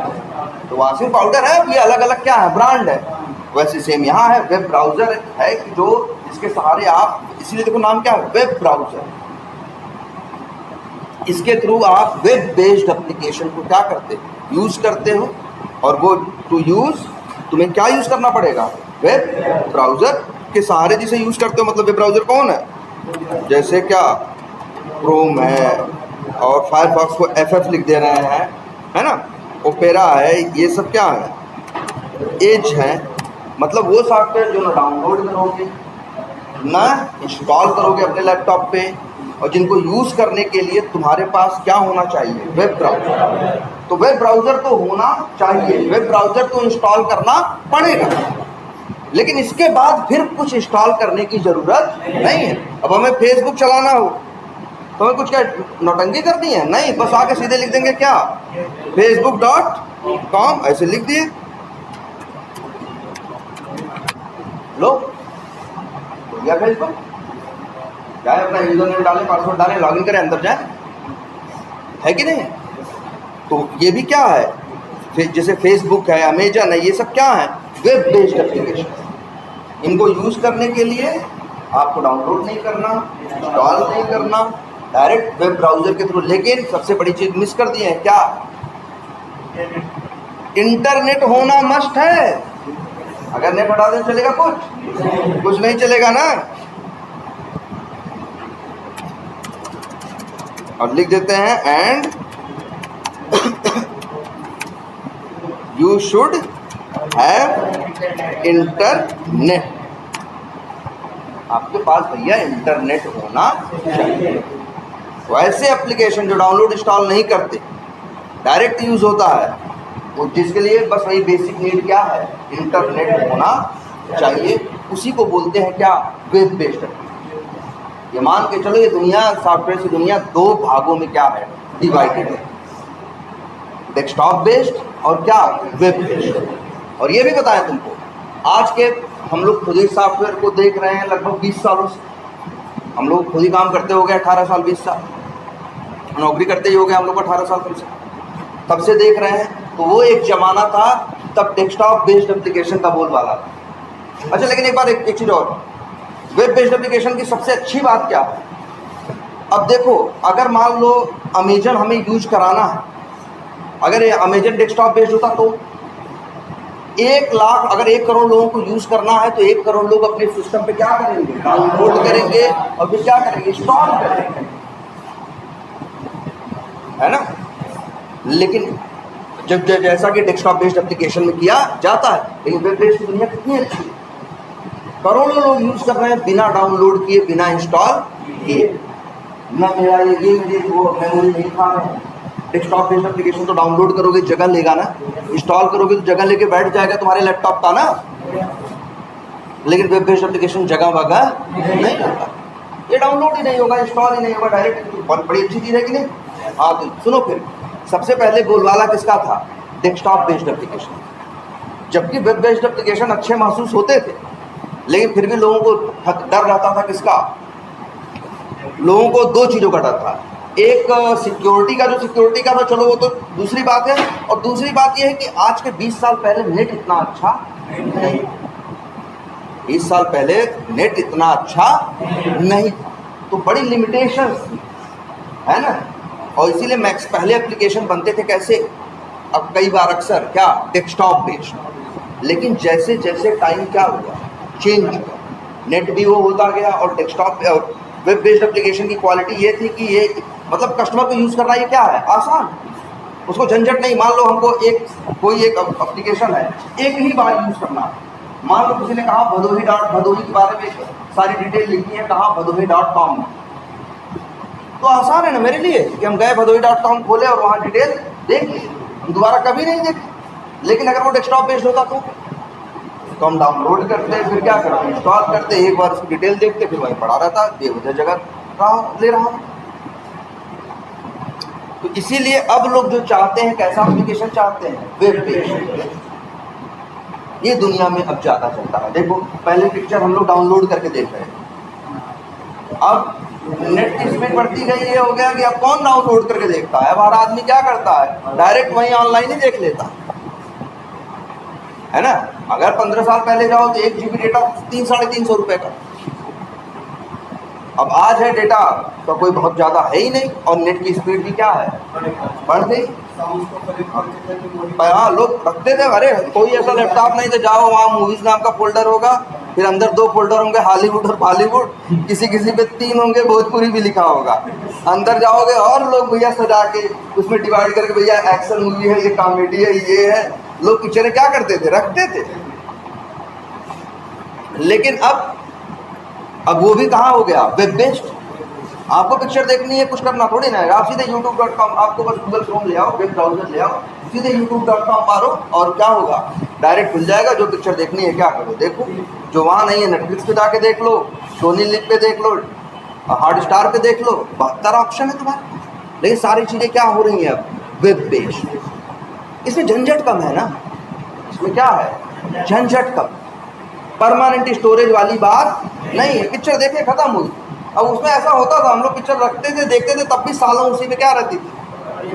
तो वॉशिंग पाउडर है, ये अलग अलग क्या है, ब्रांड है। वैसे सेम यहाँ है, वेब ब्राउजर है कि जो इसके सहारे आप, इसीलिए देखो नाम क्या है, वेब ब्राउजर। इसके थ्रू आप वेब बेस्ड एप्लीकेशन को क्या करते हो, यूज करते हो, और वो टू यूज तुम्हें क्या यूज करना पड़ेगा, वेब ब्राउजर के सहारे जिसे यूज करते हो। मतलब वेब ब्राउजर कौन है, जैसे क्या क्रोम है और फायरफॉक्स को FF लिख दे रहे हैं, है ना, ओपेरा है, ये सब क्या है, एज है। मतलब वो सॉफ्टवेयर जो ना डाउनलोड करोगे ना इंस्टॉल करोगे अपने लैपटॉप पे, और जिनको यूज़ करने के लिए तुम्हारे पास क्या होना चाहिए, वेब ब्राउज़र। तो वेब ब्राउज़र तो होना चाहिए, वेब ब्राउज़र तो इंस्टॉल करना पड़ेगा, लेकिन इसके बाद फिर कुछ इंस्टॉल करने की ज़रूरत नहीं है। अब हमें फेसबुक चलाना हो तो हमें कुछ क्या नौटंकी करनी है? नहीं, बस आके सीधे लिख देंगे क्या, facebook.com, ऐसे लिख दिए, लो या फेसबुक, जाए अपना यूजर नेम डालें, पासवर्ड डालें, लॉगिन करें, अंदर जाए, है कि नहीं? तो ये भी क्या है, जैसे फेसबुक है, अमेजन है, ये सब क्या है, वेब बेस्ड एप्लीकेशन। इनको यूज़ करने के लिए आपको डाउनलोड नहीं करना, इंस्टॉल नहीं करना, डायरेक्ट वेब ब्राउज़र के थ्रू। लेकिन सबसे बड़ी चीज़ मिस कर दी है क्या, इंटरनेट होना मस्ट है। अगर नेट हटा दें चलेगा, कुछ नहीं चलेगा ना। और लिख देते हैं and you should have internet. आपके पास भैया इंटरनेट होना चाहिए। वैसे एप्लीकेशन जो डाउनलोड इंस्टॉल नहीं करते, डायरेक्ट यूज़ होता है, वो जिसके लिए बस वही बेसिक नीड क्या है, इंटरनेट होना चाहिए, उसी को बोलते हैं क्या, वेब बेस्ड। ये मान के चलो, ये दुनिया, सॉफ्टवेयर की दुनिया दो भागों में क्या है, डिवाइडेड है, डेस्कटॉप बेस्ड और क्या, वेब बेस्ड। और ये भी बताया तुमको, आज के हम लोग खुद ही सॉफ्टवेयर को देख रहे हैं लगभग 20 सालों से। हम लोग खुद ही काम करते हो गए 18 साल 20 साल, नौकरी करते ही हो गए हम लोग 18 साल कम से, तब से देख रहे हैं। तो वो एक ज़माना था, तब डेस्कटॉप बेस्ड एप्लीकेशन का बोलबाला था। अच्छा, लेकिन एक बार एक चीज़ और, वेब बेस्ड एप्लीकेशन की सबसे अच्छी बात क्या है, अब देखो, अगर मान लो अमेजन हमें यूज कराना है, अगर ये अमेजन डेस्कटॉप बेस्ड होता तो 1 लाख, अगर 1 करोड़ लोगों को यूज़ करना है तो 1 करोड़ लोग अपने सिस्टम पे क्या करेंगे, डाउनलोड करेंगे और फिर क्या करेंगे, इंस्टॉल करेंगे, है ना। लेकिन जब जैसा कि डेस्कटॉप बेस्ड एप्लीकेशन में किया जाता है, लेकिन वेब बेस्ड दुनिया कितनी अच्छी है, करोड़ों लोग यूज़ कर रहे हैं बिना डाउनलोड किए, बिना इंस्टॉल किए। ना मेरा ये वो मेमोरी नहीं खा रहे हैं। डेस्कटॉप बेस्ड एप्लीकेशन तो डाउनलोड करोगे जगह लेगा ना, इंस्टॉल करोगे तो जगह लेके बैठ जाएगा तुम्हारे लैपटॉप का ना। लेकिन वेब बेस्ड एप्लीकेशन जगह वगह नहीं होता, ये डाउनलोड ही नहीं होगा, इंस्टॉल ही नहीं होगा, डायरेक्ट। बहुत बड़ी अच्छी चीज़ है कि नहीं। हाँ, तो सुनो, फिर सबसे पहले बोलबाला किसका था, डेस्कटॉप बेस्ड एप्लीकेशन। जबकि वेब बेस्ड एप्लीकेशन अच्छे महसूस होते थे, लेकिन फिर भी लोगों को डर रहता था किसका, लोगों को 2 चीज़ों का डर था। एक सिक्योरिटी का, जो सिक्योरिटी का था चलो वो तो दूसरी बात है, और दूसरी बात ये है कि आज के 20 साल पहले नेट इतना अच्छा नहीं, 20 साल पहले नेट इतना अच्छा नहीं, तो बड़ी लिमिटेशंस है ना। और इसीलिए मैक्स पहले एप्लीकेशन बनते थे कैसे, अब कई बार अक्सर क्या, डेस्कटॉप बेस्ड। लेकिन जैसे जैसे टाइम क्या हुआ, चेंज हुआ, नेट भी वो होता गया, और डेस्कटॉप और वेब बेस्ड एप्लीकेशन की क्वालिटी ये थी कि ये मतलब कस्टमर को यूज़ करना ये क्या है, आसान, उसको झंझट नहीं। मान लो हमको कोई एक एप्लीकेशन है, एक ही बार यूज़ करना है। मान लो किसी ने कहा भदोही के बारे में सारी डिटेल लिखनी है, कहा भदोही.com में, तो आसान है ना मेरे लिए कि हम गए भदोही.com खोले और वहाँ डिटेल देख लिए, हम दोबारा कभी नहीं देखे। लेकिन अगर वो डेस्कटॉप बेस्ड होता तो हम डाउनलोड करते, फिर क्या करते, इंस्टॉल करते, एक बार उसकी डिटेल देखते, फिर वहीं पड़ा रहता, बेवजह जगह ले रहा। तो इसीलिए अब लोग जो चाहते हैं, कैसा एप्लीकेशन चाहते हैं, वेब बेस्ड। ये दुनिया में अब ज़्यादा चलता है। देखो, पहले पिक्चर हम लोग डाउनलोड करके देख रहे हैं, अब नेट की स्पीड बढ़ती गई, ये हो गया कि अब कौन डाउनलोड करके देखता है, अब हर आदमी क्या करता है, डायरेक्ट वहीं ऑनलाइन ही देख लेता है ना। अगर 15 साल पहले जाओ तो 1 GB डेटा 300-350 रुपये का, अब आज है डेटा तो कोई बहुत ज़्यादा है ही नहीं, और नेट की स्पीड भी क्या है, बढ़ गई। हाँ, लोग रखते थे, अरे कोई ऐसा लैपटॉप नहीं तो जाओ वहाँ मूवीज नाम का फोल्डर होगा, फिर अंदर 2 फोल्डर होंगे, हॉलीवुड और बॉलीवुड, किसी किसी पे 3 होंगे, भोजपुरी भी लिखा होगा। अंदर जाओगे और लोग भैया सजा के उसमें डिवाइड करके, भैया एक्शन मूवी है, ये कॉमेडी है, ये है। लोग पिक्चरें क्या करते थे, रखते थे। लेकिन अब वो भी कहाँ हो गया, वेब बेस्ड। आपको पिक्चर देखनी है, कुछ करना थोड़ी ना है, आप सीधे youtube.com, आपको बस गूगल क्रोम ले आओ, वेब ब्राउजर ले आओ, सीधे youtube.com मारो और क्या होगा, डायरेक्ट खुल जाएगा। जो पिक्चर देखनी है क्या करो, देखो। जो वहाँ नहीं है नेटफ्लिक्स पे जाके देख लो, सोनी लिव पे देख लो, हॉट स्टार पे देख लो, 72 ऑप्शन है तुम्हारे। लेकिन सारी चीज़ें क्या हो रही हैं अब, वेब बेस्ड। इसमें झंझट कम है ना, इसमें क्या है, झंझट कम, परमानेंट स्टोरेज वाली बात नहीं है। पिक्चर देखे खत्म हुई। अब उसमें ऐसा होता था, हम लोग पिक्चर रखते थे, देखते थे, तब भी सालों उसी में क्या रहती थी,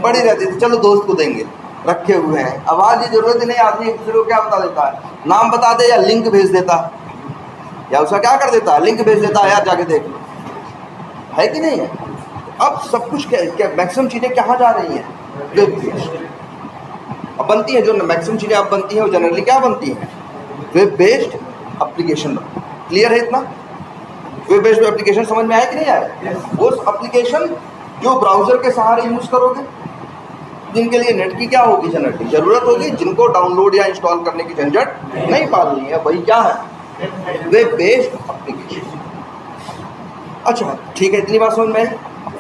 बड़ी रहती थी, चलो दोस्त को देंगे, रखे हुए हैं। अब आज ये जरूरत ही नहीं, आदमी एक दूसरे को क्या बता देता है, नाम बता दे या लिंक भेज देता, या उसका क्या कर देता है, लिंक भेज देता है, यार जाके देख लो, है कि नहीं है। अब सब कुछ क्या मैक्सिमम चीज़ें कहाँ जा रही हैं, वेब बेस्ड। अब बनती है जो मैक्सिमम चीज़ें अब बनती हैं वो जनरली क्या बनती हैं, वेब बेस्ड एप्लीकेशन। क्लियर है इतना। वेब बेस्ड एप्लीकेशन समझ में आया कि नहीं आया। वो एप्लीकेशन जो ब्राउजर के सहारे यूज करोगे, जिनके लिए नेट की क्या होगी, जनरली जरूरत होगी, जिनको डाउनलोड या इंस्टॉल करने की झंझट नहीं पालनी है, वही क्या है, वेब बेस्ड एप्लीकेशन। अच्छा ठीक है, इतनी बात समझ में आई।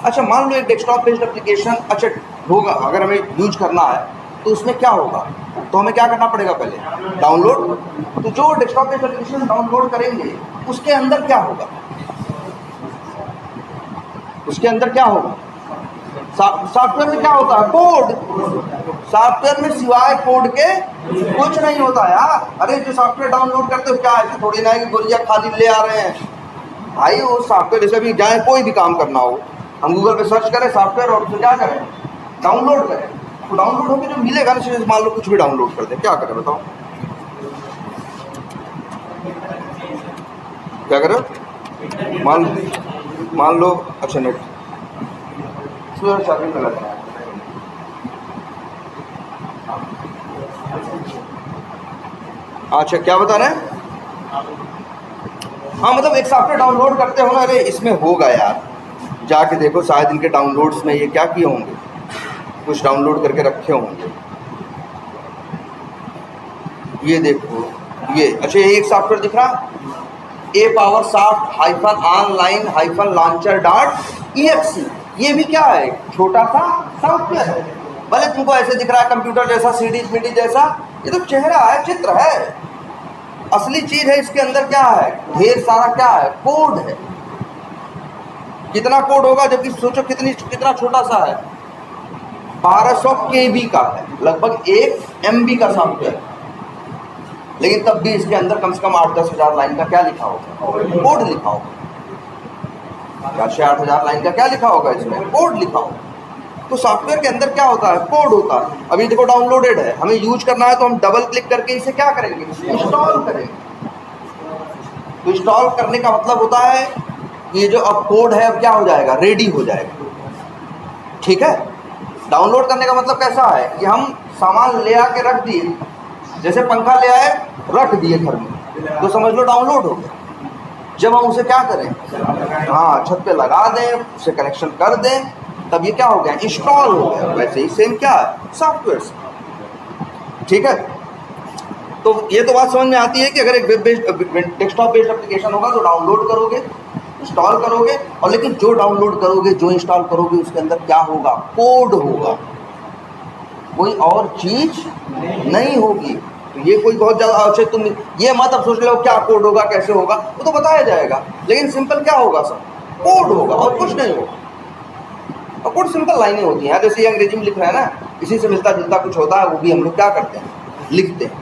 अच्छा मान लो एक डेस्कटॉप बेस्ड एप्लीकेशन अच्छा होगा, अगर हमें यूज करना है तो उसमें क्या होगा, तो हमें क्या करना पड़ेगा, पहले डाउनलोड। तो जो डेस्कटॉप बेस्ड एप्लीकेशन डाउनलोड करेंगे उसके अंदर क्या होगा, उसके अंदर क्या होगा, सॉफ्टवेयर में क्या होता है, कोड। सॉफ्टवेयर में सिवाय कोड के कुछ नहीं होता यार। अरे जो सॉफ्टवेयर डाउनलोड करते हो क्या ऐसे थोड़ी ना है कि गोलियां खाली ले आ रहे हैं भाई। वो सॉफ्टवेयर जैसे भी जाए, कोई भी काम करना हो, हम गूगल पे सर्च करें सॉफ्टवेयर और उसे क्या करें, डाउनलोड करें, तो डाउनलोड होकर जो मिलेगा ना, मान लो कुछ भी डाउनलोड कर दे, क्या करें बताओ, क्या करें, मान लो अच्छा नेट चार्जिंग लगा है। अच्छा क्या बता रहे हैं, हाँ मतलब एक सॉफ्टवेयर डाउनलोड करते हो ना, अरे इसमें होगा यार, जाके देखो शायद इनके डाउनलोड्स में ये क्या किए होंगे, कुछ डाउनलोड करके रखे होंगे। ये देखो ये, अच्छा ये एक सॉफ्टवेयर दिख रहा, apowersoft-online-launcher.exe। ये भी क्या है, छोटा सा सॉफ्टवेयर है। भले तुमको ऐसे दिख रहा है कंप्यूटर जैसा, सीडी मीडी जैसा, ये तो चेहरा है, चित्र है। असली चीज है इसके अंदर क्या है, ढेर सारा क्या है, कोड है। कितना कोड होगा, जबकि सोचो कितना छोटा सा है, 1200 KB का है, लगभग 1 MB का सॉफ्टवेयर। लेकिन तब भी इसके अंदर कम से कम 8-10 हज़ार लाइन का क्या लिखा होगा, कोड लिखा होगा। 8 हज़ार लाइन का क्या लिखा होगा, इसमें कोड लिखा होगा। तो सॉफ्टवेयर के अंदर क्या होता है, कोड होता है। अभी देखो डाउनलोडेड है, हमें यूज करना है तो हम डबल क्लिक करके इसे क्या करेंगे, इंस्टॉल करेंगे। तो इंस्टॉल करने का मतलब होता है ये जो अब कोड है अब क्या हो जाएगा, रेडी हो जाएगा। ठीक है, डाउनलोड करने का मतलब कैसा है कि हम सामान ले आके रख दिए, जैसे पंखा ले आए रख दिए घर में, तो समझ लो डाउनलोड हो गया। जब हम उसे क्या करें, हाँ छत पे लगा दें, उसे कनेक्शन कर दें, तब ये क्या हो गया, इंस्टॉल हो गया। वैसे ही सेम क्या है, सॉफ्टवेयर। ठीक है, तो ये तो बात समझ में आती है कि अगर एक web based desktop based application होगा तो डाउनलोड करोगे, इंस्टॉल करोगे, और लेकिन जो डाउनलोड करोगे, जो इंस्टॉल करोगे, उसके अंदर क्या होगा, कोड होगा, कोई और चीज नहीं होगी। तो ये कोई बहुत ज़्यादा अच्छे तुम ये मत अब सोच लो क्या कोड होगा, कैसे होगा, वो तो बताया जाएगा। लेकिन सिंपल क्या होगा, सब कोड होगा और कुछ नहीं होगा। और कुछ सिंपल लाइनें होती हैं, जैसे ये अंग्रेजी में लिख रहा है ना, इसी से मिलता जुलता कुछ होता है, वो भी हम लोग क्या करते हैं, लिखते हैं।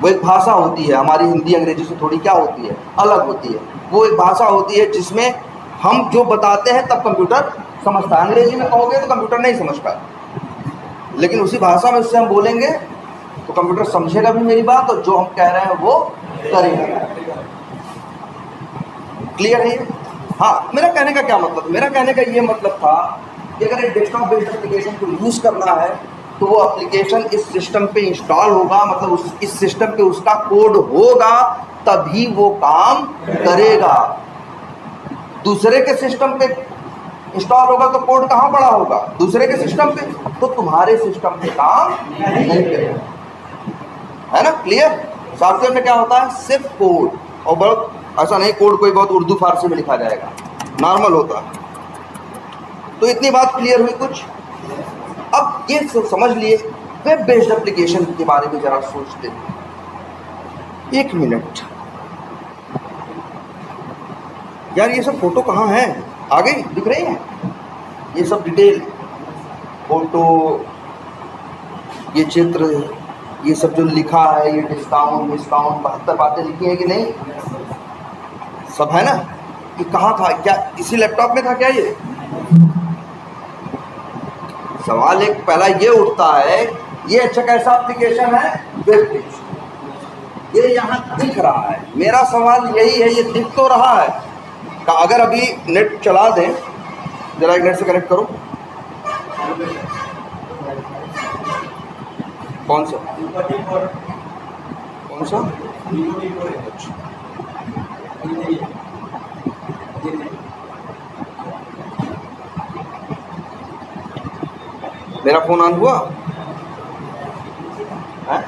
वो एक भाषा होती है, हमारी हिंदी अंग्रेजी से थोड़ी क्या होती है, अलग होती है। वो एक भाषा होती है जिसमें हम जो बताते हैं तब कंप्यूटर समझता है। अंग्रेजी में कहोगे तो कंप्यूटर नहीं समझ पाए, लेकिन उसी भाषा में उससे हम बोलेंगे तो कंप्यूटर समझेगा भी मेरी बात, और जो हम कह रहे हैं वो करेगा। क्लियर है ये? हाँ, मेरा कहने का क्या मतलब, मेरा कहने का ये मतलब था कि अगर एक डेस्कटॉप बेस्ड एप्लीकेशन को यूज़ करना है तो वो एप्लीकेशन इस सिस्टम पे इंस्टॉल होगा, मतलब इस सिस्टम पे उसका कोड होगा, तभी वो काम करेगा। दूसरे के सिस्टम पे इंस्टॉल होगा तो कोड कहाँ पड़ा होगा, दूसरे के सिस्टम पे, तो तुम्हारे सिस्टम पे काम नहीं करेगा, है ना। क्लियर। सॉफ्टवेयर में क्या होता है, सिर्फ कोड, और बहुत ऐसा नहीं कोड कोई बहुत उर्दू फारसी में लिखा जाएगा, नॉर्मल होता है। तो इतनी बात क्लियर हुई कुछ। अब ये समझ लिए वेब बेस्ड एप्लीकेशन के बारे में जरा सोचते हैं। एक मिनट यार, ये सब फोटो कहाँ है, आगे दिख रही हैं ये सब डिटेल, फोटो, ये चित्र, ये सब जो लिखा है, ये डिस्काउंट 72 बातें लिखी है कि नहीं, सब है ना। ये कहाँ था, क्या इसी लैपटॉप में था क्या ये? सवाल एक पहला ये उठता है, ये अच्छा कैसा एप्लीकेशन है, वेब पेज, ये यहाँ दिख रहा है। मेरा सवाल यही है, ये दिख तो रहा है, अगर अभी नेट चला दें, जरा एक नेट से कनेक्ट करो। कौन सा कौन सा? मेरा फोन ऑन हुआ है?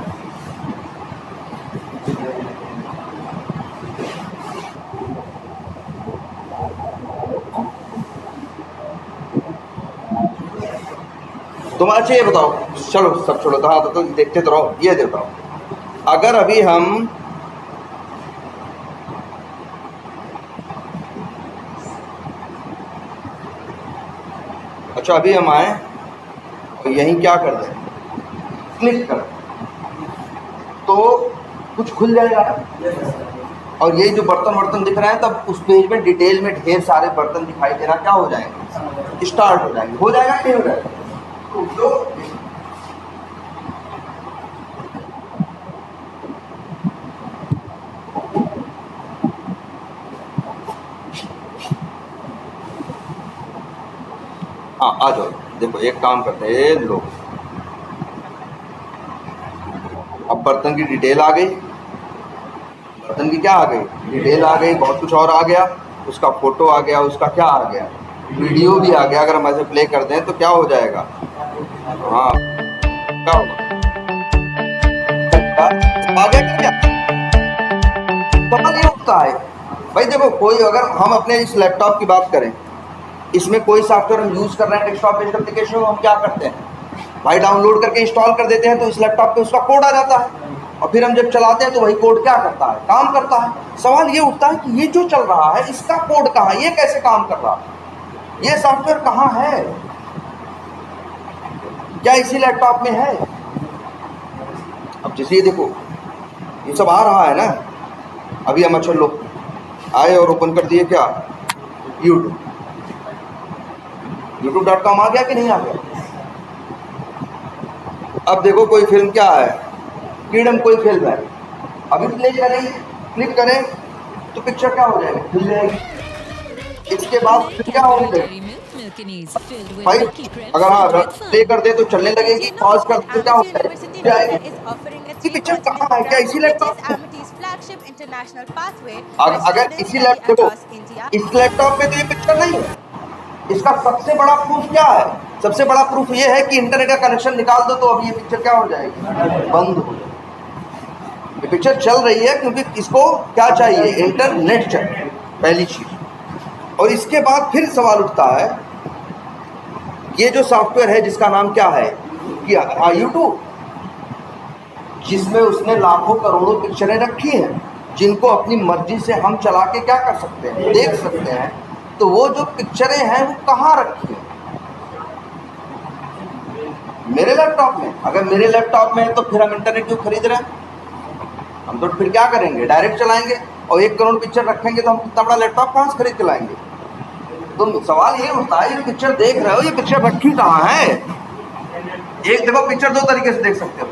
तुम अच्छा ये बताओ, चलो सब छोड़ो, तो देखते तो रहो। ये बताओ, अगर अभी हम अच्छा अभी हम आए तो यहीं क्या कर दें, क्लिक कर, तो कुछ खुल जाएगा ना। और ये जो बर्तन दिख रहे हैं, तब उस पेज में डिटेल में ढेर सारे बर्तन दिखाई देना क्या हो जाएंगे, स्टार्ट हो जाएंगे। हो जाएगा नहीं हो जाएगा? तो हाँ आ जाओ, देखो एक काम करते हैं, लो अब बर्तन की डिटेल आ गई, बर्तन की क्या आ गई, डिटेल आ गई, बहुत कुछ और आ गया, उसका फोटो आ गया, उसका क्या आ गया, वीडियो भी आ गया। अगर हम ऐसे प्ले कर दें तो क्या हो जाएगा, हाँ क्या होगा, आ गया क्या? सवाल ये उठता है भाई, देखो कोई अगर हम अपने इस लैपटॉप की बात करें, इसमें कोई सॉफ्टवेयर हम यूज़ कर रहे हैं, डेस्कटॉप बेस्ड एप्लीकेशन, हम क्या करते हैं भाई, डाउनलोड करके इंस्टॉल कर देते हैं, तो इस लैपटॉप पे उसका कोड आ जाता है, और फिर हम जब चलाते हैं तो वही कोड क्या करता है, काम करता है। सवाल ये उठता है कि ये जो चल रहा है इसका कोड कहाँ है, ये कैसे काम कर रहा है, ये सॉफ्टवेयर कहाँ है, क्या इसी लैपटॉप में है? अब जैसे ये देखो, ये सब आ रहा है ना, अभी हम अच्छा लो आए और ओपन कर दिए क्या, youtube.com आ गया कि नहीं आ गया? अब देखो कोई फिल्म क्या है, फ्रीडम कोई फिल्म है, अभी प्ले करें, क्लिक करें तो पिक्चर क्या हो जाएगी, खुल जाएगी। इसके बाद क्या होगा भाई, अगर हाँ प्ले कर दे तो चलने लगेगी, पॉज कर दे तो क्या होता है, पिक्चर कहाँ है, क्या इसी लैपटॉप में? अगर इसी लैपटॉप, देखो इस लैपटॉप में तो ये पिक्चर नहीं है। इसका सबसे बड़ा प्रूफ क्या है, सबसे बड़ा प्रूफ ये है कि इंटरनेट का कनेक्शन निकाल दो तो अभी ये पिक्चर क्या हो जाएगी, बंद हो जाएगी। ये पिक्चर चल रही है क्योंकि इसको क्या चाहिए, इंटरनेट चाहिए, पहली चीज। और इसके बाद फिर सवाल उठता है, ये जो सॉफ्टवेयर है जिसका नाम क्या है कि यूट्यूब, जिसमें उसने लाखों करोड़ों पिक्चरें रखी हैं, जिनको अपनी मर्जी से हम चला के क्या कर सकते हैं, देख सकते हैं, तो वो जो पिक्चरें हैं वो कहाँ रखी हैं, मेरे लैपटॉप में। अगर मेरे लैपटॉप में है तो फिर हम इंटरनेट क्यों खरीद रहे हैं, हम तो फिर क्या करेंगे, डायरेक्ट चलाएंगे, और 1 करोड़ पिक्चर रखेंगे तो हम इतना बड़ा लैपटॉप कहाँ से खरीद के लाएंगे। तो सवाल ये होता है, ये पिक्चर देख रहे हो, ये पिक्चर रखी कहाँ है। एक देखो पिक्चर 2 तरीके से देख सकते हो,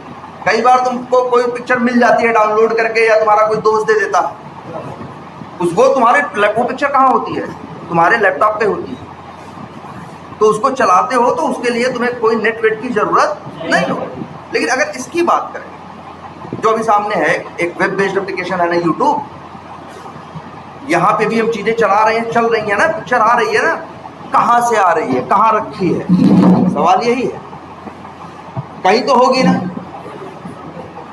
कई बार तुमको कोई पिक्चर मिल जाती है डाउनलोड करके, या तुम्हारा कोई दोस्त दे देता है उसको, तुम्हारे वो पिक्चर कहाँ होती है, तुम्हारे लैपटॉप पे होती है, तो उसको चलाते हो तो उसके लिए तुम्हें कोई नेटवर्क की ज़रूरत नहीं हो। लेकिन अगर इसकी बात करें, जो अभी सामने है एक वेब बेस्ड एप्लीकेशन है ना यूट्यूब, यहाँ पे भी हम चीज़ें चला रहे हैं, चल रही है ना, पिक्चर आ रही है ना, कहाँ से आ रही है, कहाँ रखी है, सवाल यही है। कहीं तो होगी ना,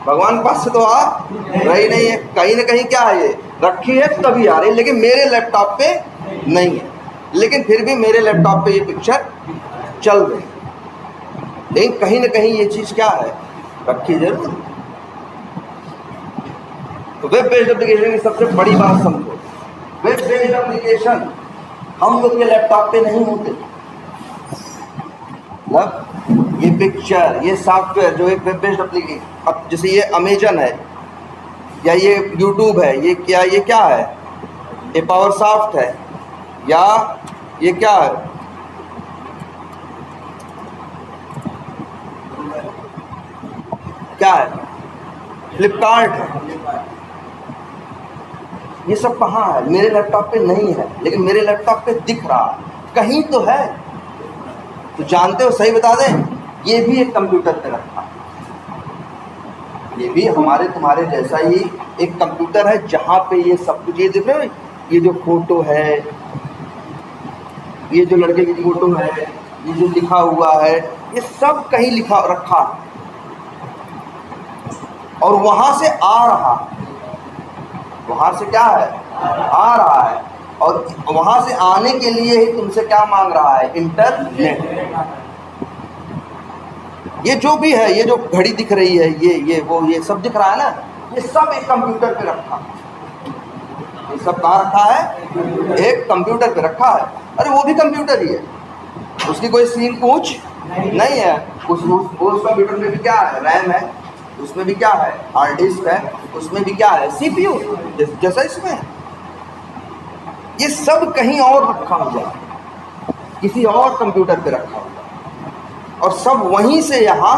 भगवान के पास से तो आ रही नहीं है, कहीं ना कहीं क्या है, ये रखी है तभी आ रही है, लेकिन मेरे लैपटॉप पे नहीं है। लेकिन फिर भी मेरे लैपटॉप पे ये पिक्चर चल रही है, लेकिन कहीं ना कहीं ये चीज़ क्या है, रखी जरूर। तो वेब बेस्ड एप्लीकेशन की सबसे बड़ी बात समझो, वेब बेस्ड एप्लीकेशन हम लोग के लैपटॉप पे नहीं होते। मतलब ये पिक्चर, ये सॉफ्टवेयर जो एक वेब बेस्ड एप्लीकेशन, अब जैसे ये अमेजन है या ये यूट्यूब है, ये क्या है, ये पावरसॉफ्ट है, या ये क्या है, क्या है, फ्लिपकार्ट है। ये सब कहाँ है, मेरे लैपटॉप पे नहीं है, लेकिन मेरे लैपटॉप पे दिख रहा है, कहीं तो है। तो जानते हो, सही बता दें, ये भी एक कंप्यूटर पे रखा है, ये भी हमारे तुम्हारे जैसा ही एक कंप्यूटर है, जहाँ पे ये सब कुछ, ये देख रहे हो, ये जो फोटो है, ये जो लड़के की फोटो है, ये जो लिखा हुआ है, ये सब कहीं लिखा रखा है, और वहां से आ रहा, वहां से क्या है, आ रहा है, और वहां से आने के लिए ही तुमसे क्या मांग रहा है, इंटरनेट। ये जो भी है, ये जो घड़ी दिख रही है, ये वो, ये सब दिख रहा है ना, ये सब एक कंप्यूटर पे रखा है। ये सब कहाँ रखा है, एक कंप्यूटर पे रखा है। अरे वो भी कंप्यूटर ही है, उसकी कोई सीन पूछ नहीं है। उस कंप्यूटर में भी क्या है, रैम है, उसमें भी क्या है, हार्ड डिस्क है, उसमें भी क्या है, सीपीयू, जैसा इसमें है। ये सब कहीं और रखा हुआ है, किसी और कंप्यूटर पे रखा हुआ है, और सब वहीं से यहाँ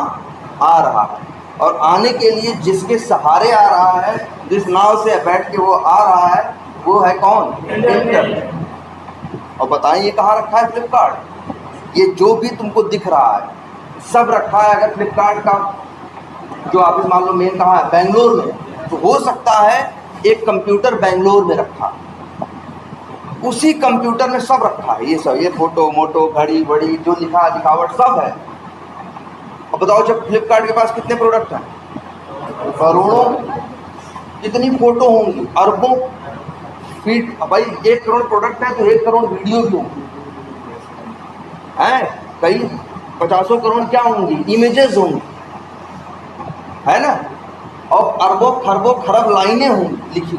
आ रहा है। और आने के लिए जिसके सहारे आ रहा है, जिस नाव से बैठ के वो आ रहा है, वो है कौन, इंटरनेट। और बताएं ये कहाँ रखा है, फ्लिपकार्ट। ये जो भी तुमको दिख रहा है सब रखा है। अगर फ्लिपकार्ट का जो ऑफिस मान लो मेन कहाँ है, बेंगलोर में, तो हो सकता है एक कंप्यूटर बेंगलोर में रखा, उसी कंप्यूटर में सब रखा है, ये सब, ये फोटो मोटो, घड़ी बड़ी, जो लिखा लिखावट सब है। अब बताओ, जब फ्लिपकार्ट के पास कितने प्रोडक्ट हैं, करोड़ों, कितनी फोटो होंगी, अरबों फीड। भाई 1 करोड़ प्रोडक्ट है तो 1 करोड़ वीडियो भी होंगी, हैं, कई 50 करोड़ क्या होंगी, इमेजेस होंगी, है ना, और अरबों खरबों खरब लाइनें होंगी लिखी।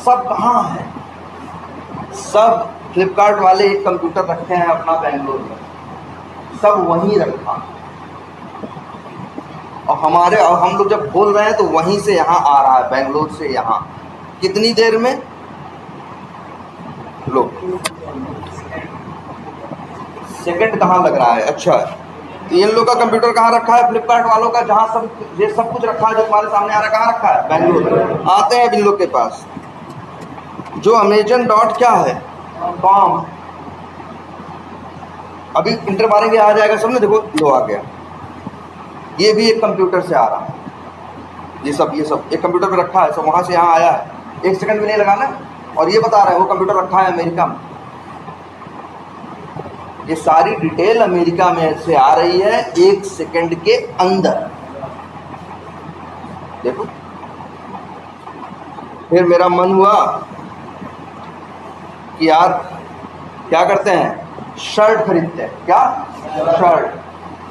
सब कहाँ है, सब फ्लिपकार्ट वाले एक कंप्यूटर रखे हैं अपना बेंगलोर में, सब वहीं रखा। और हम लोग जब बोल रहे हैं तो वहीं से यहाँ आ रहा है, बेंगलोर से यहाँ। कितनी देर में, लो, सेकंड कहाँ लग रहा है। अच्छा, तो इन लोग का कंप्यूटर कहाँ रखा है, फ्लिपकार्ट वालों का, जहाँ सब ये सब कुछ रखा है जो तुम्हारे सामने आ रहा है, कहाँ रखा है, बेंगलोर। आते हैं इन लोग के पास, जो अमेजन डॉट क्या है, कॉम। अभी इंटर मारेंगे आ जाएगा सबने, देखो लो आ गया। ये भी एक कंप्यूटर से आ रहा है, ये सब एक कंप्यूटर पे रखा है, सब वहाँ से यहाँ आया है, 1 सेकंड भी नहीं लगाना। और ये बता रहा है वो कंप्यूटर रखा है अमेरिका में। ये सारी डिटेल अमेरिका में से आ रही है 1 सेकंड के अंदर। देखो, फिर मेरा मन हुआ कि यार क्या करते हैं, शर्ट खरीदते हैं। क्या शर्ट,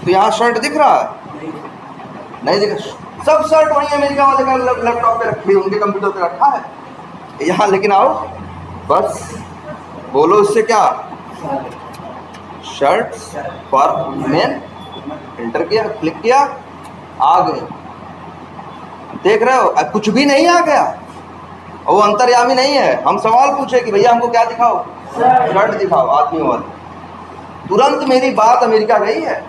तो यहाँ शर्ट दिख रहा है, नहीं दिख, सब शर्ट वहीं अमेरिका वाले का लैपटॉप पे रखी है, उनके कंप्यूटर पे रखा है यहाँ। लेकिन आओ बस बोलो इससे क्या, शर्ट्स फॉर मेन, एंटर किया, क्लिक किया, आ गए। देख रहे हो, कुछ भी नहीं आ गया, वो अंतर्यामी नहीं है। हम सवाल पूछे कि भैया हमको क्या दिखाओ, शर्ट दिखाओ, आदमी वाले, तुरंत मेरी बात अमेरिका गई है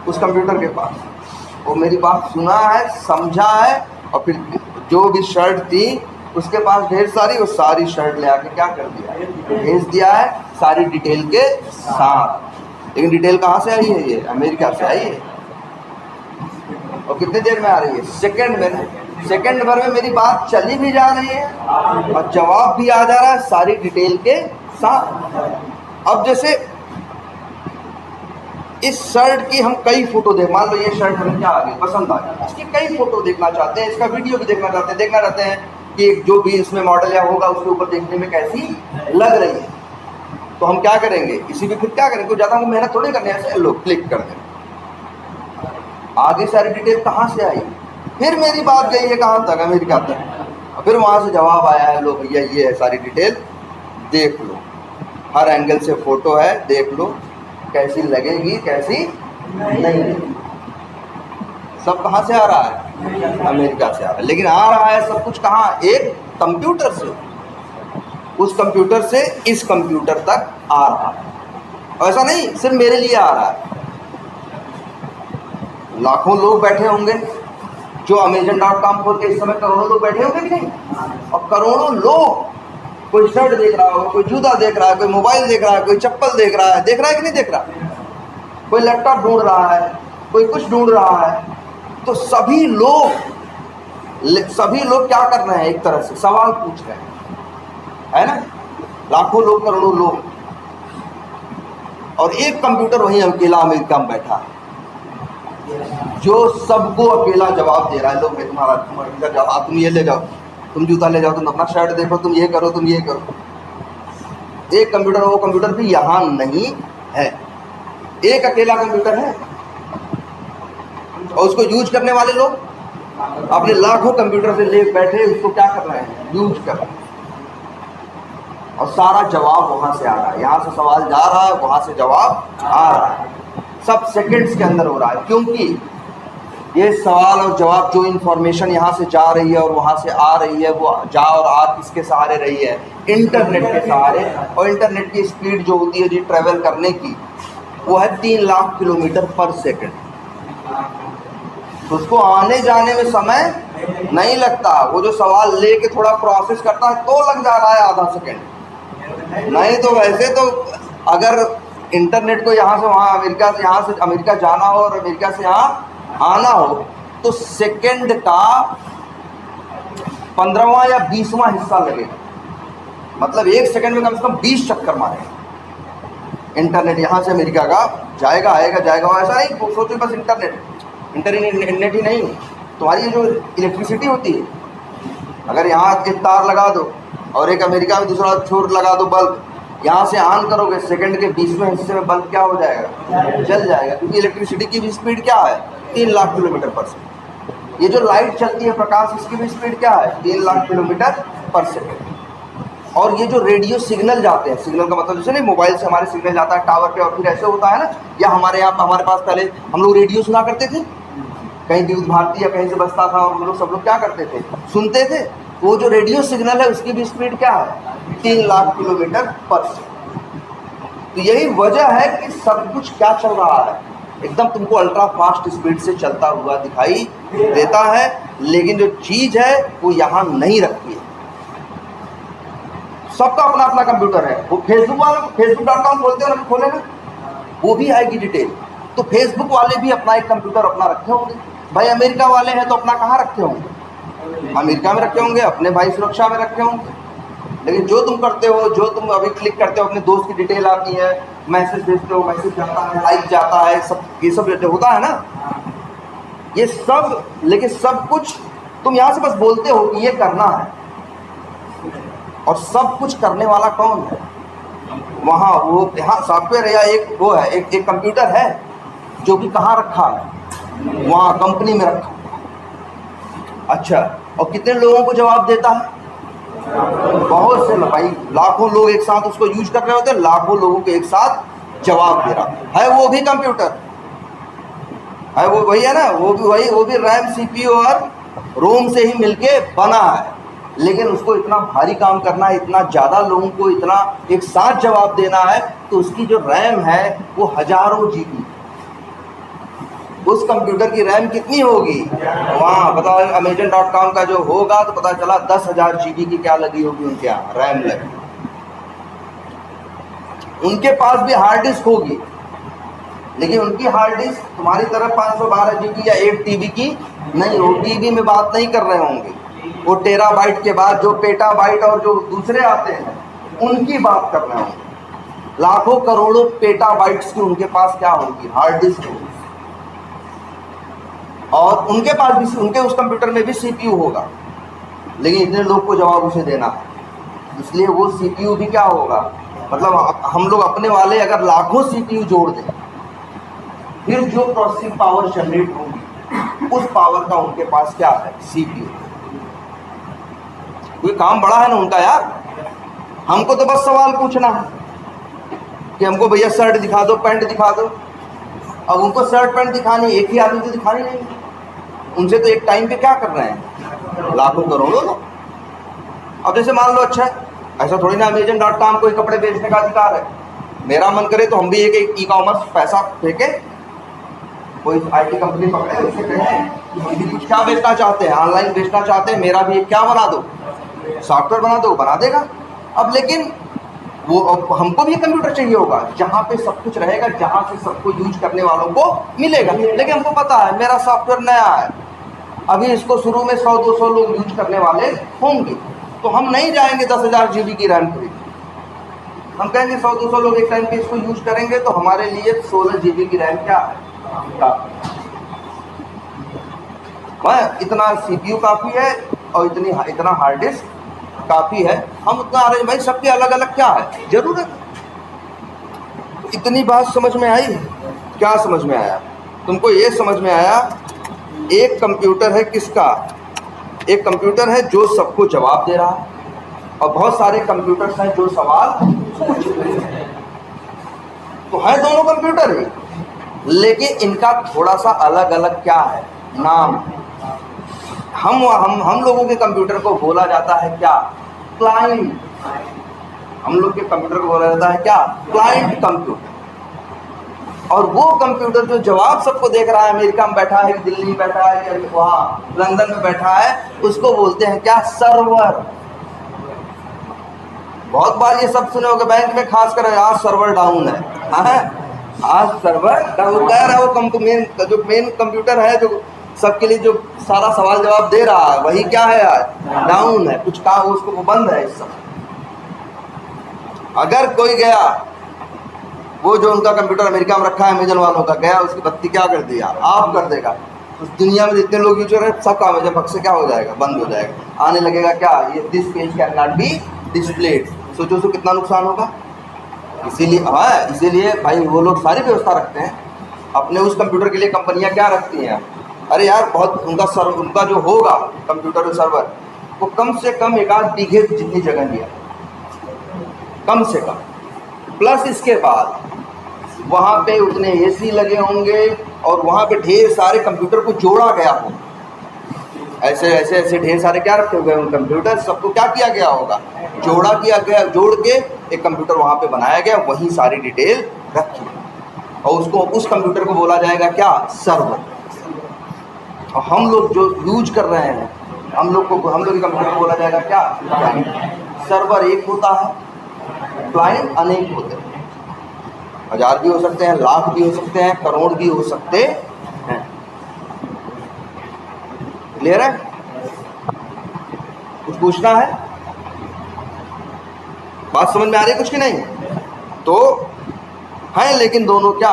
उस कंप्यूटर के पास। वो मेरी बात सुना है, समझा है, और फिर जो भी शर्ट थी उसके पास ढेर सारी, वो सारी शर्ट ले आके क्या कर दिया, भेज दिया है सारी डिटेल के साथ। लेकिन डिटेल कहाँ से आई है, ये अमेरिका से आई है। और कितनी देर में आ रही है, सेकंड में। सेकंड भर में मेरी बात चली भी जा रही है और जवाब भी आ जा रहा है सारी डिटेल के साथ। अब जैसे इस शर्ट की हम कई फोटो देख, मान लो ये शर्ट हमें क्या आ गई, पसंद आ गई, इसकी कई फोटो देखना चाहते हैं, इसका वीडियो भी देखना चाहते हैं कि जो भी इसमें मॉडल या होगा उसके ऊपर देखने में कैसी लग रही है। तो हम क्या करेंगे, इसी में फिर क्या करेंगे, कोई ज़्यादा मेहनत थोड़ी करनी है, ऐसे लो क्लिक कर दें, आगे सारी डिटेल कहाँ से आई, फिर मेरी बात गई है कहाँ तक, अमेरिका तक, फिर वहाँ से जवाब आया है, लो भैया ये है सारी डिटेल, देख लो, हर एंगल से फोटो है, देख लो कैसी लगेगी कैसी नहीं लगेगी। सब कहाँ से आ रहा है, अमेरिका से आ रहा है। लेकिन आ रहा है सब कुछ कहाँ, एक कंप्यूटर से, उस कंप्यूटर से इस कंप्यूटर तक आ रहा है। ऐसा नहीं सिर्फ मेरे लिए आ रहा है, लाखों लोग बैठे होंगे जो Amazon.com खोल के इस समय करोड़ों लोग बैठे होंगे कि नहीं, और करोड़ों लोग, कोई शर्ट देख रहा होगा, कोई जूता देख रहा है, कोई मोबाइल देख रहा है, कोई चप्पल देख रहा है कि नहीं देख रहा, कोई लैपटॉप ढूंढ रहा है, कोई कुछ ढूंढ रहा है। तो सभी लोग क्या कर रहे हैं, एक तरह से सवाल पूछ रहे हैं, है ना, लाखों लोग करोड़ों लोग, और एक कंप्यूटर वहीं अकेला अमेरिका में बैठा है जो सबको अकेला जवाब दे रहा है, लो मैं तुम्हारा जवाब, तुम ये ले जाओ, तुम जूता ले जाओ, तुम अपना शर्ट देखो, तुम ये करो, तुम ये करो। एक कंप्यूटर, वो कंप्यूटर भी यहाँ नहीं है, एक अकेला कंप्यूटर है, और उसको यूज करने वाले लोग अपने लाखों कंप्यूटर से ले बैठे उसको क्या कर रहे हैं, यूज कर रहे हैं, और सारा जवाब वहां से आ रहा है, यहाँ से सवाल जा रहा है, वहां से जवाब आ रहा है, सब सेकंड्स के अंदर हो रहा है। क्योंकि ये सवाल और जवाब, जो इन्फॉर्मेशन यहाँ से जा रही है और वहाँ से आ रही है, वो जा और आ किसके सहारे रही है, इंटरनेट के सहारे। और इंटरनेट की स्पीड जो होती है जी ट्रेवल करने की, वो है 3 लाख किलोमीटर पर सेकंड। तो उसको आने जाने में समय नहीं लगता, वो जो सवाल लेके थोड़ा प्रोसेस करता है तो लग जा रहा है आधा सेकंड। नहीं तो वैसे तो अगर इंटरनेट को यहाँ से वहाँ, अमेरिका से यहाँ से अमेरिका जाना हो और अमेरिका से यहाँ आना हो, तो सेकंड का 15वां या 20वां हिस्सा लगेगा। मतलब एक सेकंड में कम से कम 20 चक्कर मारेगा इंटरनेट, यहाँ से अमेरिका का जाएगा आएगा जाएगा। और ऐसा नहीं सोचो बस इंटरनेट ही नहीं, तुम्हारी जो इलेक्ट्रिसिटी होती है, अगर यहाँ एक तार लगा दो और एक अमेरिका में दूसरा छोर लगा दो बल्ब, यहाँ से ऑन करोगे, सेकंड के 20वें हिस्से में बल्ब क्या हो जाएगा, जल जाएगा। क्योंकि इलेक्ट्रिसिटी की भी स्पीड क्या है, 3 लाख किलोमीटर पर सेकंड। ये जो लाइट चलती है प्रकाश, इसकी भी स्पीड क्या है, 3 लाख किलोमीटर पर सेकंड। और ये जो रेडियो सिग्नल जाते हैं, सिग्नल का मतलब जैसे नहीं मोबाइल से हमारे सिग्नल जाता है टावर पे, और फिर ऐसे होता है ना, या हमारे यहाँ हमारे पास पहले हम लोग रेडियो सुना करते थे, कहीं विद्युत भारती या कहीं से बजता था, और हम लोग सब लोग क्या करते थे, सुनते थे। वो जो रेडियो सिग्नल है उसकी भी स्पीड क्या है, 3 लाख किलोमीटर पर सेकंड। तो यही वजह है कि सब कुछ क्या चल रहा है, एकदम तुमको अल्ट्रा फास्ट स्पीड से चलता हुआ दिखाई देता है, लेकिन जो चीज़ है वो यहाँ नहीं रखती है। सबका अपना अपना कंप्यूटर है। वो फेसबुक वाले facebook.com खोलते हो ना, खोले ना, वो भी आएगी डिटेल। तो फेसबुक वाले भी अपना एक कंप्यूटर अपना रखे होंगे। भाई अमेरिका वाले हैं तो अपना कहाँ रखे होंगे, अमेरिका में रखे होंगे, अपने भाई सुरक्षा में रखे होंगे। लेकिन जो तुम करते हो, जो तुम अभी क्लिक करते हो, अपने दोस्त की डिटेल आती है, मैसेज भेजते हो, मैसेज जाता है, लाइक जाता है, सब ये सब होता है ना, ये सब। लेकिन सब कुछ तुम यहाँ से बस बोलते हो कि ये करना है, और सब कुछ करने वाला कौन है वहाँ, वो यहाँ सॉफ्टवेयर या एक वो है, एक कंप्यूटर है जो कि कहाँ रखा है, वहाँ कंपनी में रखा। अच्छा, और कितने लोगों को जवाब देता है, बहुत से भाई, लाखों लोग एक साथ उसको यूज कर रहे होते हैं, लाखों लोगों को एक साथ जवाब दे रहा है। वो भी कंप्यूटर है, वो वही है ना, वो भी रैम, सीपीयू और रोम से ही मिलके बना है। लेकिन उसको इतना भारी काम करना है, इतना ज़्यादा लोगों को इतना एक साथ जवाब देना है, तो उसकी जो रैम है वो हजारों जीबी। उस कंप्यूटर की रैम कितनी होगी? वहाँ पता Amazon.com का जो होगा तो पता चला 10,000 GB की क्या लगी होगी उनके यहाँ रैम लगी। उनके पास भी हार्ड डिस्क होगी, लेकिन उनकी हार्ड डिस्क तुम्हारी तरफ 512 GB या 8 TB की नहीं हो। TB में बात नहीं कर रहे होंगे, वो टेराबाइट के बाद जो पेटाबाइट और जो दूसरे आते हैं उनकी बात कर रहे होंगे। लाखों करोड़ों पेटाबाइट्स की उनके पास क्या होगी? हार्ड डिस्क होगी। और उनके पास भी, उनके उस कंप्यूटर में भी CPU होगा, लेकिन इतने लोग को जवाब उसे देना है, इसलिए वो CPU भी क्या होगा? मतलब हम लोग अपने वाले अगर लाखों CPU जोड़ दें, फिर जो प्रोसेसिंग पावर जनरेट होगी उस पावर का उनके पास क्या है? CPU। कोई काम बड़ा है ना उनका यार। हमको तो बस सवाल पूछना है कि हमको भैया शर्ट दिखा दो, पैंट दिखा दो। अब उनको शर्ट पैंट दिखानी, एक ही आदमी तो दिखानी नहीं, उनसे तो एक टाइम पे क्या कर रहे हैं? लाखों करोड़ों लोग। अब जैसे मान लो, अच्छा ऐसा थोड़ी ना Amazon.com कोई कपड़े बेचने का अधिकार है। मेरा मन करे तो हम भी एक ई-कॉमर्स पैसा फेंके, कोई IT कंपनी पकड़े, उससे कहें हम भी कुछ क्या बेचना चाहते हैं, ऑनलाइन बेचना चाहते हैं, मेरा भी एक क्या बना दो, सॉफ्टवेयर बना दो, बना देगा। अब लेकिन वो हमको भी कंप्यूटर चाहिए होगा जहाँ पे सब कुछ रहेगा, जहाँ से सबको यूज करने वालों को मिलेगा। लेकिन हमको पता है मेरा सॉफ्टवेयर नया है, अभी इसको शुरू में 100-200 लोग यूज करने वाले होंगे, तो हम नहीं जाएंगे 10,000 GB की रैम खरीद। हम कहेंगे 100-200 लोग एक टाइम पे इसको यूज करेंगे, तो हमारे लिए 16 GB की रैम क्या है? इतना CPU काफ़ी है और इतना हार्ड डिस्क काफ़ी है। हम उतना अरे भाई सबके अलग अलग क्या है जरूरत। इतनी बात समझ में आई? क्या समझ में आया तुमको? ये समझ में आया एक कंप्यूटर है किसका? एक कंप्यूटर है जो सबको जवाब दे रहा है, और बहुत सारे कंप्यूटर्स हैं जो सवाल पूछ रहे हैं। तो है दोनों कंप्यूटर ही, लेकिन इनका थोड़ा सा अलग अलग क्या है? नाम। हम लोगों के कंप्यूटर को बोला जाता है क्या? क्लाइंट। हम लोग के कंप्यूटर को बोला जाता है क्या? Client computer. और वो कंप्यूटर जो जवाब सबको देख रहा है, अमेरिका में बैठा है, दिल्ली में बैठा है, वहाँ लंदन में बैठा है, उसको बोलते हैं क्या? सर्वर। बहुत बार ये सब सुने होंगे बैंक में, खास कर आज सर्वर डाउन है। आज सर्वर डाउन कह रहा है, वो जो मेन कंप्यूटर है जो सबके लिए जो सारा सवाल जवाब दे रहा है, वही क्या है? आज डाउन है, कुछ काम उसको वो बंद है इस समय। अगर कोई गया, वो जो उनका कंप्यूटर अमेरिका में रखा है अमेजन वालों का, गया उसकी बत्ती क्या कर दिया? ऑफ कर देगा। तो दुनिया में जितने लोग यूज कर रहे हैं सब काम अमेजन से क्या हो जाएगा? बंद हो जाएगा। आने लगेगा क्या? ये this page can not be displayed. सोचो कितना नुकसान होगा। इसीलिए भाई वो लोग सारी व्यवस्था रखते हैं अपने उस कंप्यूटर के लिए। कंपनियां क्या रखती हैं? अरे यार बहुत उनका जो होगा कंप्यूटर सर्वर, वो कम से कम 1-8 बीघे जितनी जगह लिया, कम से कम। प्लस इसके बाद वहाँ पे उतने AC लगे होंगे, और वहाँ पे ढेर सारे कंप्यूटर को जोड़ा गया हो। ऐसे ढेर सारे क्या रखे हुए हैं कंप्यूटर, सबको क्या किया गया होगा? जोड़ के एक कंप्यूटर वहाँ पे बनाया गया, वही सारी डिटेल रखी, और उसको उस कंप्यूटर को बोला जाएगा क्या? सर्वर। और हम लोग जो यूज कर रहे हैं, हम लोग के कंप्यूटर को बोला जाएगा क्या? क्लाइंट। सर्वर एक होता है, क्लाइंट अनेक होते हैं। 1000 भी हो सकते हैं, लाख भी हो सकते हैं, करोड़ भी हो सकते हैं। क्लियर है? कुछ पूछना है? बात समझ में आ रही है कुछ की नहीं? तो है, लेकिन दोनों क्या?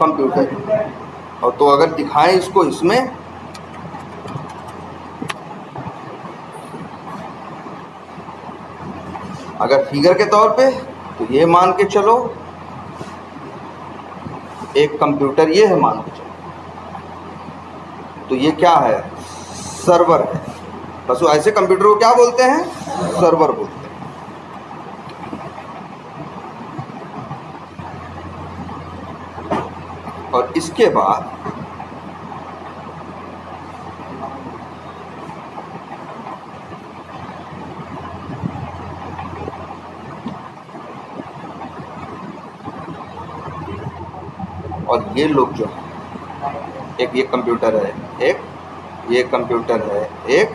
कंप्यूटर। और तो अगर दिखाएं इसको इसमें, अगर फिगर के तौर पे, तो ये मान के चलो एक कंप्यूटर ये है, मान के चलो, तो ये क्या है? सर्वर है। बस वो ऐसे कंप्यूटर को क्या बोलते हैं? सर्वर बोलते हैं। और इसके बाद और ये लोग जो है एक ये कंप्यूटर है, एक ये कंप्यूटर है, एक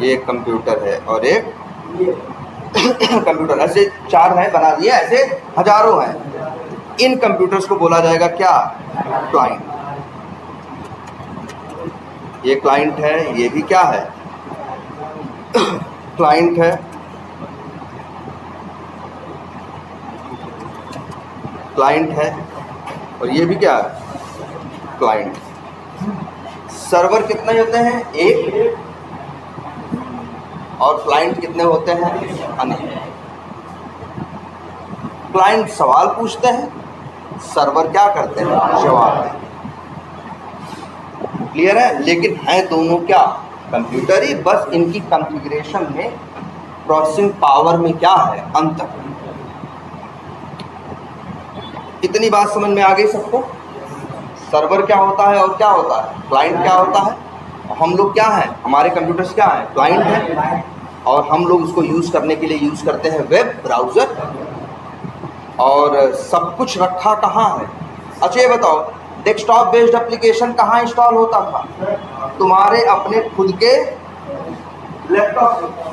ये कंप्यूटर है और एक कंप्यूटर, ऐसे 4 हैं बना दिए, ऐसे हजारों हैं। इन कंप्यूटर्स को बोला जाएगा क्या? क्लाइंट। ये क्लाइंट है, ये भी क्या है? क्लाइंट है। क्लाइंट है और ये भी क्या है? क्लाइंट। सर्वर कितने होते हैं? एक। और क्लाइंट कितने होते हैं? अनेक। क्लाइंट सवाल पूछते हैं, सर्वर क्या करते हैं? जवाब देते हैं। क्लियर है? लेकिन है दोनों क्या? कंप्यूटर ही, बस इनकी कॉन्फ़िगरेशन में, प्रोसेसिंग पावर में क्या है? अंतर। इतनी बात समझ में आ गई सबको? सर्वर क्या होता है और क्या होता है? क्लाइंट क्या होता है? हम लोग क्या हैं? हमारे कंप्यूटर्स क्या हैं? क्लाइंट हैं। और हम लोग उसको यूज़ करने के लिए यूज़ करते हैं वेब ब्राउज़र। और सब कुछ रखा कहाँ है? अच्छा ये बताओ, डेस्कटॉप बेस्ड एप्लीकेशन कहाँ इंस्टॉल होता था? तुम्हारे अपने खुद के लैपटॉप पे।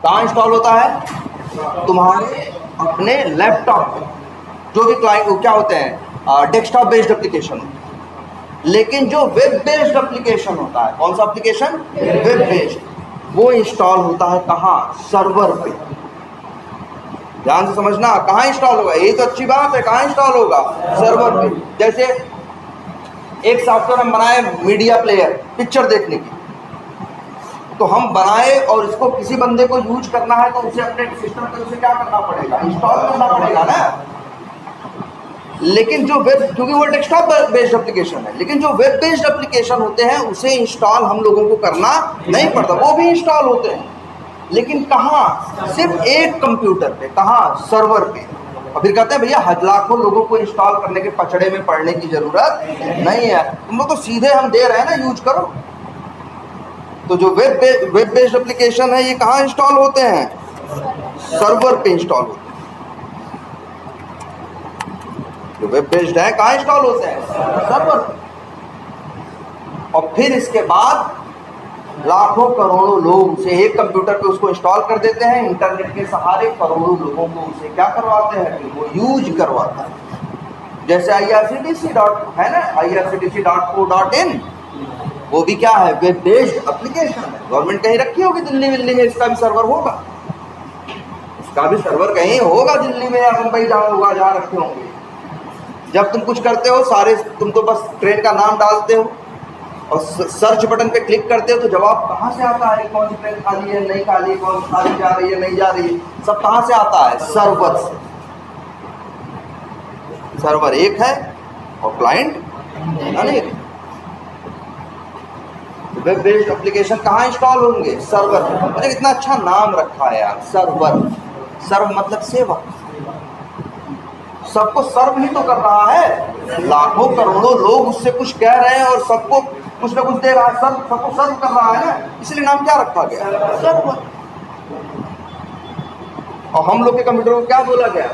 कहाँ इंस्टॉल होता है? तुम्हारे अपने लैपटॉप पे। जो भी क्लाइंट क्या होते हैं? Desktop based application. लेकिन जो वेब बेस्ड एप्लीकेशन होता है, कौन सा एप्लीकेशन? वेब बेस्ड, वो इंस्टॉल होता है कहाँ? सर्वर पे। ध्यान से समझना, कहाँ इंस्टॉल होगा? यही तो अच्छी बात है, कहाँ इंस्टॉल होगा? सर्वर पे। जैसे एक सॉफ्टवेयर हम बनाए मीडिया प्लेयर, पिक्चर देखने की, तो हम बनाए और इसको किसी बंदे को यूज करना है तो उसे अपने सिस्टम पे उसे क्या करना पड़ेगा? इंस्टॉल करना पड़ेगा ना। लेकिन जो वेब, क्योंकि वो डेस्कटॉप बेस्ड एप्लीकेशन है, लेकिन जो वेब बेस्ड एप्लीकेशन होते हैं उसे इंस्टॉल हम लोगों को करना नहीं पड़ता, वो भी इंस्टॉल होते हैं। लेकिन कहाँ? सिर्फ एक कंप्यूटर पे। कहाँ? सर्वर पे। और फिर कहते हैं भैया लाखों लोगों को इंस्टॉल करने के पचड़े में पड़ने की जरूरत नहीं है, तुम लोग तो सीधे हम दे रहे हैं ना, यूज करो। तो जो वेब बेस्ड एप्लीकेशन है ये कहाँ इंस्टॉल होते हैं? सर्वर पे इंस्टॉल होते हैं। जो वेब बेस्ड है कहाँ इंस्टॉल होते हैं? सर्वर पे। और फिर इसके बाद लाखों करोड़ों लोग उसे एक कंप्यूटर पे उसको इंस्टॉल कर देते हैं। इंटरनेट के सहारे करोड़ों लोगों को उसे क्या करवाते हैं? कि वो यूज करवाता है। जैसे IRCTC है ना, IRCTC.co.in, वो भी क्या है? वेब बेस्ड एप्लीकेशन है। गवर्नमेंट कहीं रखी होगी दिल्ली विल्ली में, इसका भी सर्वर होगा। इसका भी सर्वर कहीं होगा दिल्ली में या मुंबई जहाँ होगा, जहाँ रखे होंगे। जब तुम कुछ करते हो सारे, तुम तो बस ट्रेन का नाम डालते हो और सर्च बटन पे क्लिक करते हो तो जवाब कहाँ से आता है? कौन सी ट्रेन खाली है, नहीं खाली है, कौन सी खाली जा रही है, नहीं जा रही है, सब कहाँ से आता है? सर्वर से। सर्वर एक है और क्लाइंट अनेक। वेब बेस्ड एप्लीकेशन कहाँ इंस्टॉल होंगे? सर्वर। अरे कितना अच्छा नाम रखा है यार, सर्वर। सर्व मतलब सेवा। सबको सर्व ही तो कर रहा है। लाखों करोड़ों लोग उससे कुछ कह रहे हैं और सबको कुछ ना कुछ दे रहा है, सबको सर्व कर रहा है ना, इसलिए नाम क्या रखा गया? सर्वर। और हम लोग के कंप्यूटर को क्या बोला गया?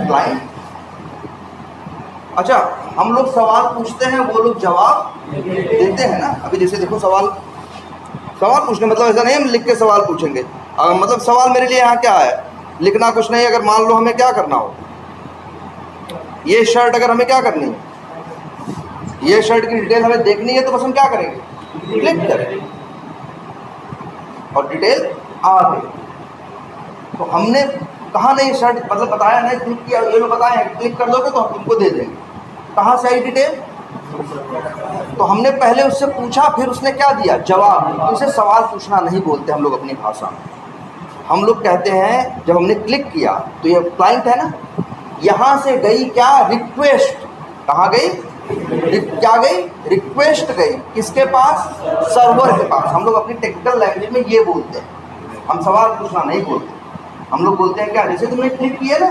क्लाइंट। अच्छा, हम लोग सवाल पूछते हैं, वो लोग जवाब देते हैं ना। अभी जैसे देखो, सवाल पूछने मतलब ऐसा नहीं हम लिख के सवाल पूछेंगे। मतलब सवाल मेरे लिए यहाँ क्या है? लिखना कुछ नहीं। अगर मान लो हमें क्या करना हो, ये शर्ट अगर हमें क्या करनी है, ये शर्ट की डिटेल हमें देखनी है, तो बस हम क्या करेंगे? क्लिक करेंगे और डिटेल आ गई। तो हमने कहा नहीं शर्ट, मतलब बताया नहीं, क्लिक किया, ये लोग बताए क्लिक कर दोगे तो हम तुमको दे देंगे। कहाँ से आई डिटेल? तो हमने पहले उससे पूछा, फिर उसने क्या दिया? जवाब। उसे सवाल पूछना नहीं बोलते हम लोग अपनी भाषा में। हम लोग कहते हैं जब हमने क्लिक किया तो ये क्लाइंट है ना, यहाँ से गई क्या? रिक्वेस्ट। कहाँ गई? क्या गई? रिक्वेस्ट गई। किसके पास? सर्वर के पास। हम लोग अपनी टेक्निकल लैंग्वेज में ये बोलते हैं, हम सवाल पूछना नहीं बोलते। हम लोग बोलते हैं क्या? जैसे तुमने क्लिक किया ना,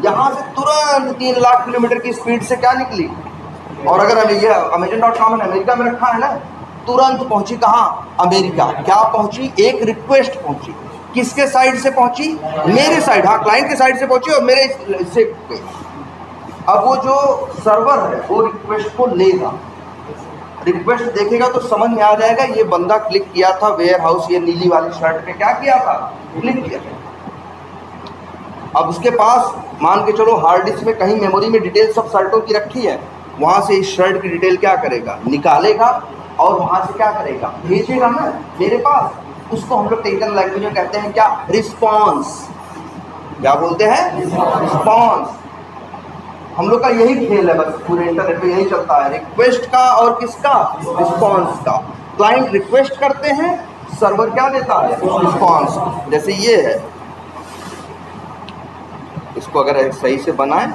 यहाँ से तुरंत 3 लाख किलोमीटर की स्पीड से क्या निकली? और अगर हमें ये Amazon.com अमेरिका में रखा है ना, तुरंत पहुंची कहाँ? अमेरिका। क्या पहुंची? एक रिक्वेस्ट पहुंची। किसके साइड से पहुंची? मेरे साइड, हाँ क्लाइंट के साइड से पहुंची और मेरे से। अब वो जो सर्वर है वो रिक्वेस्ट को लेगा, रिक्वेस्ट देखेगा तो समझ में आ जाएगा ये बंदा क्लिक किया था वेयर हाउस, ये नीली वाली शर्ट पे क्या किया था, क्लिक किया। अब उसके पास मान के चलो हार्ड डिस्क में कहीं मेमोरी में डिटेल सब शर्टों की रखी है, वहां से इस शर्ट की डिटेल क्या करेगा, निकालेगा और वहां से क्या करेगा, भेजेगा ना मेरे पास। उसको हम लोग टेक्निकल लैंग्वेज में कहते हैं क्या, रिस्पॉन्स। क्या बोलते हैं, रिस्पॉन्स। हम लोग का यही खेल है बस, पूरे इंटरनेट पे यही चलता है, रिक्वेस्ट का और किसका, रिस्पॉन्स का। क्लाइंट रिक्वेस्ट करते हैं, सर्वर क्या देता है, रिस्पॉन्स। जैसे ये है, इसको अगर सही से बनाएं,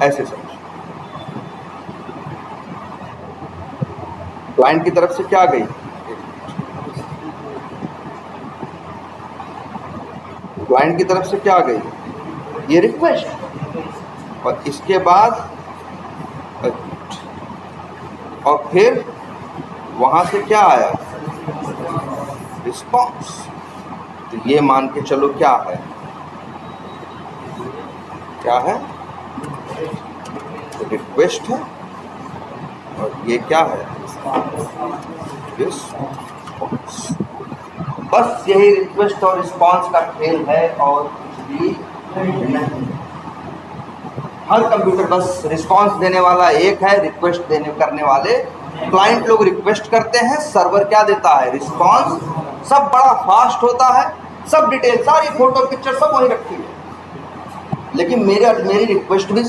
ऐसे समझ, क्लाइंट की तरफ से क्या गई, क्लाइंट की तरफ से क्या गई, ये रिक्वेस्ट, और इसके बाद और फिर वहां से क्या आया, रिस्पॉन्स। तो ये मान के चलो क्या है, क्या है, रिक्वेस्ट है और ये क्या है, रिस्पॉन्स। बस यही रिक्वेस्ट और रिस्पॉन्स का खेल है और कुछ भी नहीं। हर कंप्यूटर बस रिस्पॉन्स देने वाला एक है, रिक्वेस्ट देने करने वाले क्लाइंट लोग रिक्वेस्ट करते हैं, सर्वर क्या देता है, रिस्पॉन्स। सब बड़ा फास्ट होता है, सब डिटेल, सारी फोटो पिक्चर सब वही रखती है, लेकिन मेरी रिक्वेस्ट भी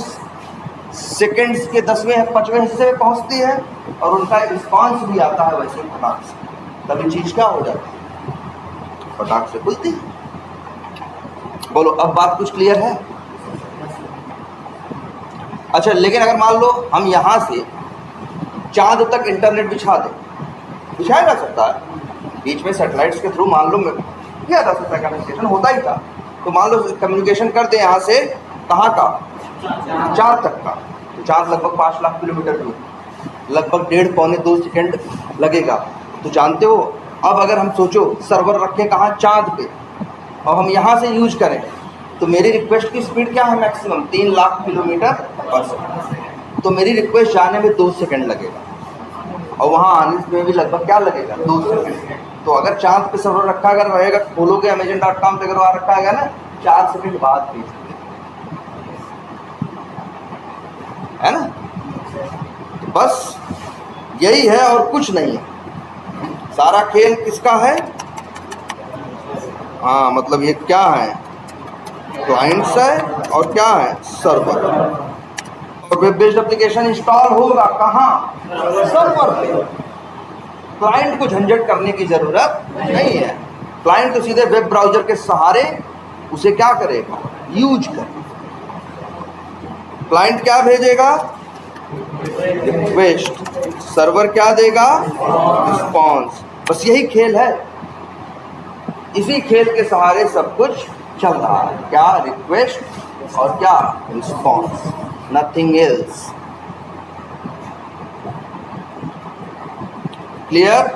सेकंड्स के 10वें 5वें हिस्से में पहुंचती है और उनका रिस्पॉन्स भी आता है वैसे फटाक से। तभी चीज क्या हो जाती है, फटाक से खुलती है। बोलो अब बात कुछ क्लियर है? अच्छा, लेकिन अगर मान लो हम यहाँ से चांद तक इंटरनेट बिछा दें, बिछाया जा सकता है, बीच में सैटेलाइट्स के थ्रू मान लो किया जा सकता है, कम्युनिकेशन होता ही था। तो मान लो कम्युनिकेशन कर दे यहाँ से कहाँ का, चांद तक का। तो चांद लगभग 5 लाख किलोमीटर दूर, लगभग 1.5-2 सेकंड लगेगा। तो जानते हो, अब अगर हम सोचो सर्वर रखें कहाँ, चांद पे, और हम यहाँ से यूज करें, तो मेरी रिक्वेस्ट की स्पीड क्या है, मैक्सिमम 3 लाख किलोमीटर पर सेकंड। तो मेरी रिक्वेस्ट जाने में 2 सेकंड लगेगा और वहाँ आने में भी लगभग क्या लगेगा, 2 सेकंड। तो अगर चांद पे सर्वर रखा अगर रहेगा, खोलोगे Amazon.com पे अगर वहाँ रखा है ना, 4 सेकंड बाद भेज है ना। बस यही है और कुछ नहीं है, सारा खेल किसका है, हाँ मतलब ये क्या है, क्लाइंट्स है और क्या है, सर्वर। और वेब बेस्ड एप्लीकेशन इंस्टॉल होगा कहाँ, सर्वर पे। क्लाइंट को झंझट करने की जरूरत नहीं है, क्लाइंट तो सीधे वेब ब्राउजर के सहारे उसे क्या करेगा, यूज करेगा। क्लाइंट क्या भेजेगा, रिक्वेस्ट, सर्वर क्या देगा, रिस्पॉन्स। बस यही खेल है, इसी खेल के सहारे सब कुछ चल रहा है, क्या, रिक्वेस्ट और क्या, रिस्पॉन्स, नथिंग एल्स। क्लियर?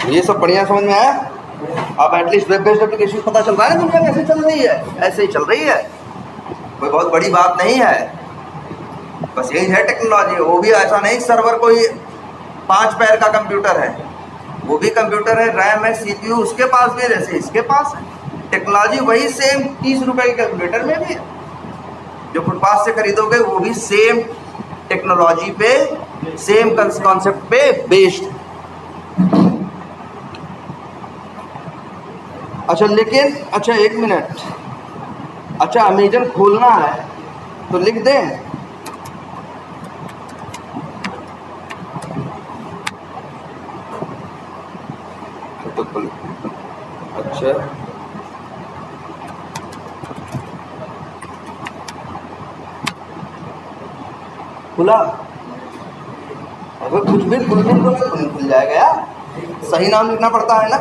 ये सब बढ़िया समझ में आया? अब एटलीस्ट वेब बेस्ड एप्लीकेशन पता चल रहा है दुनिया कैसे चल रही है, ऐसे ही चल रही है, कोई बहुत बड़ी बात नहीं है, बस यही है टेक्नोलॉजी। वो भी ऐसा नहीं सर्वर कोई 5 पैर का कंप्यूटर है, वो भी कंप्यूटर है, रैम है, CPU उसके पास भी है जैसे इसके पास है। टेक्नोलॉजी वही सेम 30 रुपए के कैलकुलेटर में भी है, जो फुटपाथ से खरीदोगे वो भी सेम टेक्नोलॉजी पे, सेम कॉन्सेप्ट पे बेस्ड। अच्छा लेकिन, अच्छा 1 मिनट, अच्छा अमेजन खोलना है तो लिख दें, तो अच्छा खुला, अगर कुछ भी खुल जाएगा यार, सही नाम लिखना पड़ता है ना।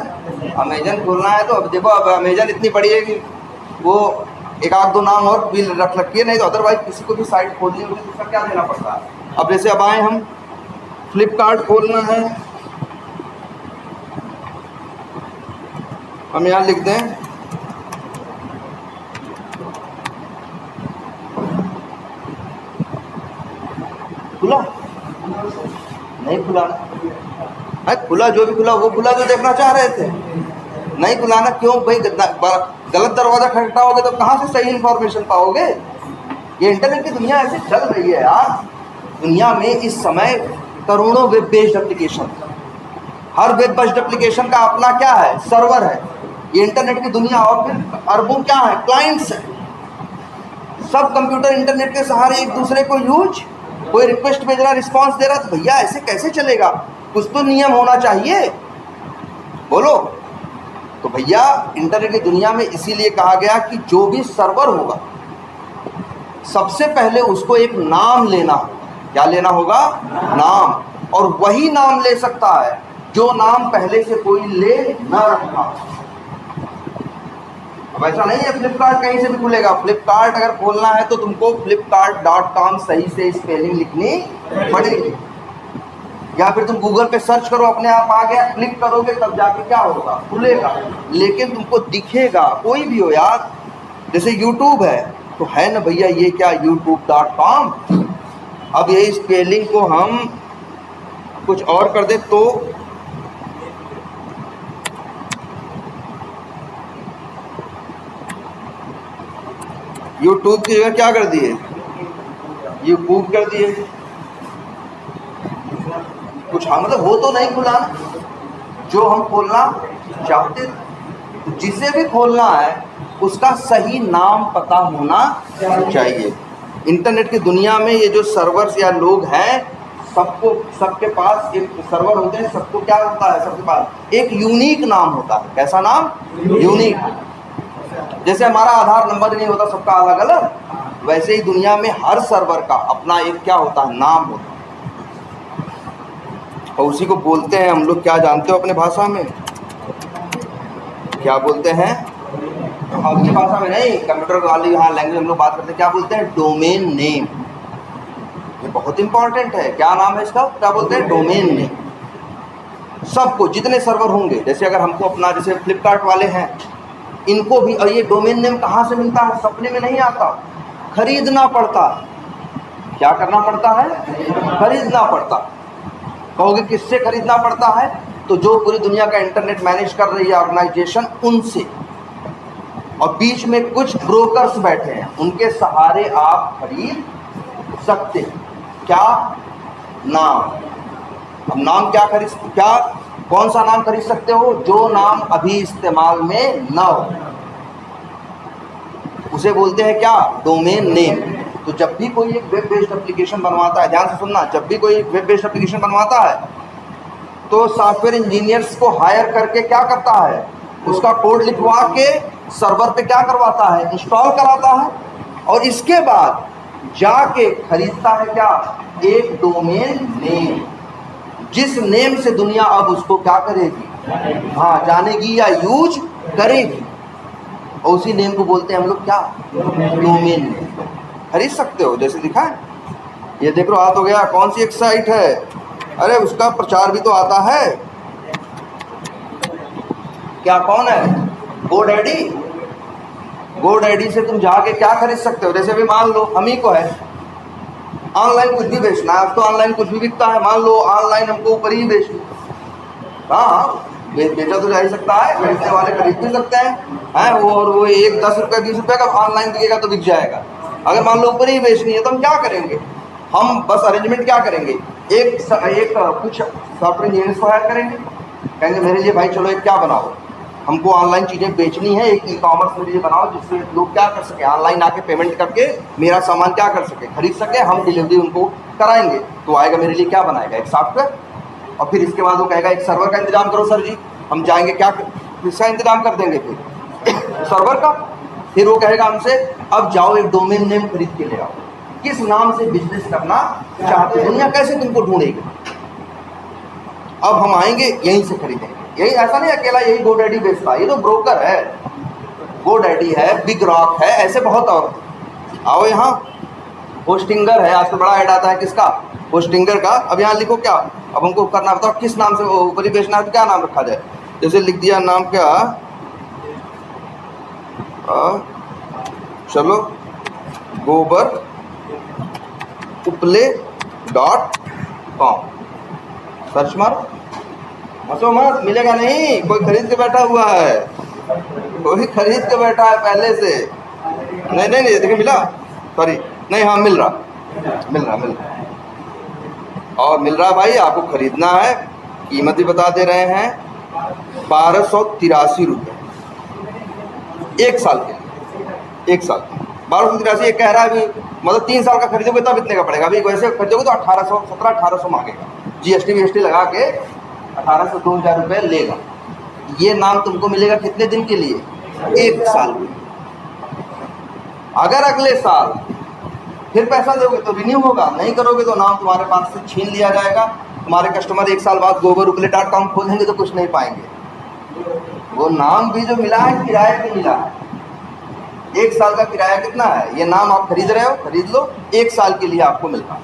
अमेजन खोलना है तो अब देखो, अब अमेजन इतनी बड़ी है कि वो 1-2 नाम और भी रख रखी है, नहीं तो अदरवाइज किसी को भी साइट खोलनी होगी तो उसका क्या देना पड़ता है, अब जैसे अब आए हम फ्लिपकार्ट खोलना है, हम यहाँ लिख दें खुला, नहीं खुला है, खुला जो भी खुला वो खुला जो देखना चाह रहे थे, नहीं खुलाना क्यों भाई? गलत दरवाज़ा खटखटाओगे तो कहाँ से सही इंफॉर्मेशन पाओगे? ये इंटरनेट की दुनिया ऐसे चल रही है यार। दुनिया में इस समय करोड़ों वेब बेस्ड एप्लीकेशन, हर वेब बेस्ड एप्लीकेशन का अपना क्या है, सर्वर है। ये इंटरनेट की दुनिया, और फिर अरबों क्या है, क्लाइंट्स है। सब कंप्यूटर इंटरनेट के सहारे एक दूसरे को यूज, कोई रिक्वेस्ट भेज रहा, रिस्पॉन्स दे रहा, तो भैया ऐसे कैसे चलेगा? कुछ तो नियम होना चाहिए, बोलो। तो भैया इंटरनेट की दुनिया में इसीलिए कहा गया कि जो भी सर्वर होगा सबसे पहले उसको एक नाम लेना होगा। क्या लेना होगा? नाम। और वही नाम ले सकता है जो नाम पहले से कोई ले न रखा। अब ऐसा नहीं है फ्लिपकार्ट कहीं से भी खुलेगा। फ्लिपकार्ट अगर खोलना है तो तुमको flipkart.com सही से स्पेलिंग लिखनी पड़ेगी, या फिर तुम गूगल पे सर्च करो, अपने आप आ गया, क्लिक करोगे तब जाके क्या होगा, खुलेगा। लेकिन तुमको दिखेगा, कोई भी हो यार, जैसे यूट्यूब है तो है ना भैया, ये क्या youtube.com। अब ये स्पेलिंग को हम कुछ और कर दे तो यूट्यूब की जगह क्या कर दिए, यूट्यूब कर दिए कुछ। हाँ मतलब वो तो नहीं खुला जो हम खोलना चाहते। जिसे भी खोलना है उसका सही नाम पता होना चाहिए। इंटरनेट की दुनिया में ये जो सर्वर्स या लोग हैं, सबको, सबके पास एक सर्वर होते हैं, सबको क्या होता है, सबके पास एक यूनिक नाम होता है। कैसा नाम? यूनिक। जैसे हमारा आधार नंबर नहीं होता सबका अलग अलग, वैसे ही दुनिया में हर सर्वर का अपना एक क्या होता है, नाम होता है। और उसी को बोलते हैं हम लोग, क्या जानते हो अपने भाषा में क्या बोलते हैं? अपनी भाषा में नहीं, कंप्यूटर वाली यहाँ लैंग्वेज हम लोग बात करते हैं, क्या बोलते हैं? Domain name. ये बहुत इंपॉर्टेंट है। क्या नाम है इसका? क्या बोलते हैं? Domain name. सबको, जितने सर्वर होंगे, जैसे अगर हमको अपना, जैसे फ्लिपकार्ट वाले हैं, इनको भी, और ये डोमेन नेम कहाँ से मिलता है? सपने में नहीं आता, खरीदना पड़ता। क्या करना पड़ता है? खरीदना पड़ता। कहोगे किससे खरीदना पड़ता है? तो जो पूरी दुनिया का इंटरनेट मैनेज कर रही है ऑर्गेनाइजेशन, उनसे। और बीच में कुछ ब्रोकर्स बैठे हैं, उनके सहारे आप खरीद सकते हैं। क्या? नाम। अब नाम क्या खरीद, क्या, कौन सा नाम खरीद सकते हो? जो नाम अभी इस्तेमाल में न हो, उसे बोलते हैं क्या? Domain name. तो जब भी कोई एक वेब बेस्ड एप्लीकेशन बनवाता है, ध्यान से सुनना, जब भी कोई वेब बेस्ड एप्लीकेशन बनवाता है तो सॉफ्टवेयर इंजीनियर्स को हायर करके क्या करता है? उसका कोड लिखवा के सर्वर पे क्या करवाता है? इंस्टॉल कराता है। और इसके बाद जाके खरीदता है क्या? एक डोमेन नेम, जिस नेम से दुनिया अब उसको क्या करेगी? हाँ, जानेगी या यूज करेगी। और उसी नेम को बोलते हैं हम लोग क्या? Domain name. खरीद सकते हो, जैसे दिखा है, ये देख लो हाथ हो गया। कौन सी एक साइट है, अरे उसका प्रचार भी तो आता है, क्या, कौन है? GoDaddy। GoDaddy से तुम जाके क्या खरीद सकते हो? जैसे भी मान लो हम ही को है ऑनलाइन कुछ भी बेचना है, अब तो ऑनलाइन कुछ भी बिकता है, मान लो ऑनलाइन हमको ऊपर ही बेचना। हाँ, बेचा तो जा ही सकता है, खरीदने वाले खरीद भी सकते हैं वो, और वो एक 10 रुपये 20 रुपये का ऑनलाइन बिकेगा तो बिक जाएगा। अगर मान लो ऊपर ही बेचनी है तो हम क्या करेंगे? हम बस अरेंजमेंट क्या करेंगे, एक कुछ सॉफ्टवेयर इंजीनियर्स को हायर करेंगे, कहेंगे मेरे लिए भाई चलो एक क्या बनाओ, हमको ऑनलाइन चीज़ें बेचनी है, एक ई-कॉमर्स मेरे लिए बनाओ जिससे लोग क्या कर सके, ऑनलाइन आके पेमेंट करके मेरा सामान क्या कर सके, खरीद सके, हम डिलीवरी उनको कराएंगे। तो आएगा मेरे लिए क्या बनाएगा, एक सॉफ्टवेयर। और फिर इसके बाद वो कहेगा एक सर्वर का इंतजाम करो सर जी, हम जाएंगे क्या, किसका इंतजाम कर देंगे, फिर सर्वर का। फिर वो कहेगा हमसे अब जाओ एक डोमेन नेम खरीद के ले आओ, किस नाम से बिजनेस करना चाहते हो, दुनिया कैसे तुमको ढूंढेगी। अब हम आएंगे यहीं से खरीदेंगे, यही, ऐसा नहीं अकेला यही GoDaddy बेचता है, ये तो ब्रोकर है, GoDaddy है, बिग रॉक है, ऐसे बहुत और। आओ यहाँ होस्टिंगर है, आजकल बड़ा ऐड आता है किसका, पोस्टिंगर का। अब यहाँ लिखो क्या, अब हमको करना बताओ किस नाम से ऊपरी बेचना है तो क्या नाम रखा जाए। जैसे लिख दिया नाम क्या, चलो गोबर उपले .com सर्च मारो। हंसो मत, मिलेगा नहीं, कोई खरीद के बैठा हुआ है, कोई खरीद के बैठा है पहले से। नहीं नहीं नहीं देखिए मिला, सॉरी नहीं, हाँ मिल रहा और मिल रहा भाई, आपको खरीदना है। कीमत भी बता दे रहे हैं 1283 रुपये 1 साल के लिए। 1 साल 1283 ये कह रहा है अभी, मतलब 3 साल का खरीदोगे तब इतने का पड़ेगा। अभी वैसे खरीदोगे तो 1700-1800 मांगेगा, GST लगा के 1800-2000 रुपये लेगा। ये नाम तुमको मिलेगा कितने दिन के लिए, 1 साल के। अगर अगले साल फिर पैसा दोगे तो रिन्यू होगा, नहीं करोगे तो नाम तुम्हारे पास से छीन लिया जाएगा। तुम्हारे कस्टमर 1 साल बाद gobarupale.com खोलेंगे तो कुछ नहीं पाएंगे। वो नाम भी जो मिला है किराए पे मिला है। 1 साल का किराया कितना है, ये नाम आप खरीद रहे हो, खरीद लो, 1 साल के लिए आपको मिलता है।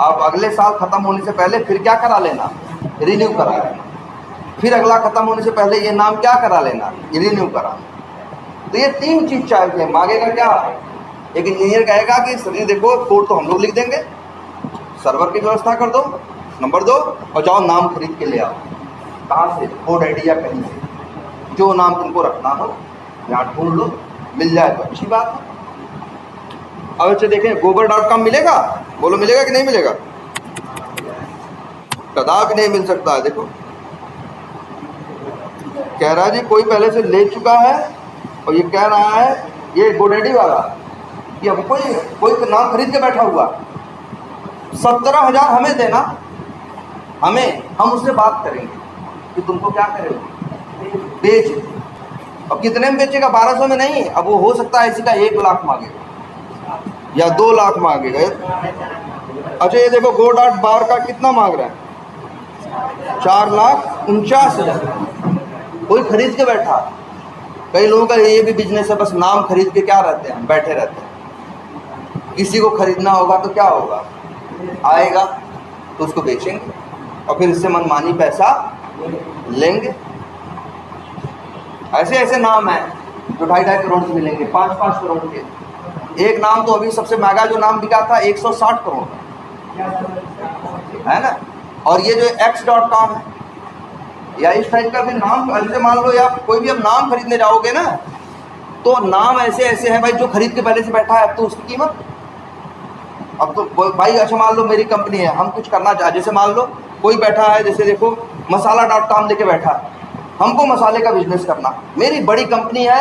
आप अगले साल ख़त्म होने से पहले फिर क्या करा लेना, रिन्यू करा लेना। फिर अगला ख़त्म होने से पहले ये नाम क्या करा लेना, रिन्यू करा। तो ये 3 चीज़ चाहिए। मांगेगा क्या, एक इंजीनियर कहेगा कि सर देखो कोड तो हम लोग लिख देंगे, सर्वर की व्यवस्था कर दो, नंबर 2, और जाओ नाम खरीद के ले आओ। कहाँ से, कोड आईडी या कहीं से, जो नाम तुमको रखना हो यहाँ ढूंढ लो, मिल जाए तो अच्छी बात है। अब अच्छा देखें gobar.com मिलेगा, बोलो मिलेगा कि नहीं मिलेगा, कदापि नहीं मिल सकता है। देखो कह रहा है जी कोई पहले से ले चुका है, और ये कह रहा है ये GoDaddy वाला कि अब कोई नाम खरीद के बैठा हुआ, 17,000 हमें देना, हम उससे बात करेंगे कि तुमको क्या करेंगे, बेच। अब कितने में बेचेगा, 1200 में नहीं, अब वो हो सकता है इसी का 1 लाख मांगेगा या 2 लाख मांगेगा। अच्छा ये देखो go.bar का कितना मांग रहा है, 4,49,000। कोई खरीद के बैठा। कई लोगों का ये भी बिजनेस है, बस नाम खरीद के क्या रहते हैं, बैठे रहते हैं। किसी को खरीदना होगा तो क्या होगा, आएगा तो उसको बेचेंगे और फिर इससे मनमानी पैसा लेंगे। ऐसे ऐसे नाम हैं जो 2.5 करोड़ के मिलेंगे, 5-5 करोड़ के। एक नाम तो अभी सबसे महंगा जो नाम बिका था 160 करोड़ है ना। और ये जो x.com है या इस टाइप का भी नाम, ऐसे मान लो या कोई भी अब नाम खरीदने जाओगे ना, तो नाम ऐसे ऐसे है भाई जो खरीद के पहले से बैठा है, अब तो उसकी कीमत, अब तो भाई अच्छा मान लो मेरी कंपनी है, हम कुछ करना चाहे, जैसे मान लो कोई बैठा है, जैसे देखो मसाला.com लेके बैठा है, हमको मसाले का बिजनेस करना, मेरी बड़ी कंपनी है,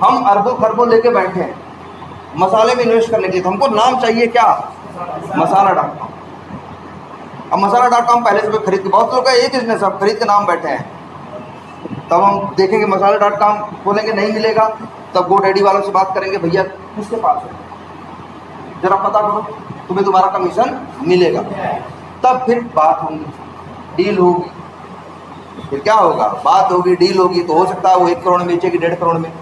हम अरबों खरबों लेके बैठे हैं मसाले में इन्वेस्ट करने के लिए, तो हमको नाम चाहिए क्या, मसाला.com। अब मसाला.com पहले से खरीद के, बहुत लोग का एक बिजनेस अब खरीद के नाम बैठे हैं, तब हम देखेंगे मसाला.com खोलेंगे, नहीं मिलेगा, तब GoDaddy वालों से बात करेंगे, भैया किसके पास है जरा पता करो, तुम्हें तुम्हारा कमीशन मिलेगा। तब फिर बात होगी, डील होगी, फिर क्या होगा, बात होगी, डील होगी, तो हो सकता है वो 1 करोड़ में बेचेगी, 1.5 करोड़ में।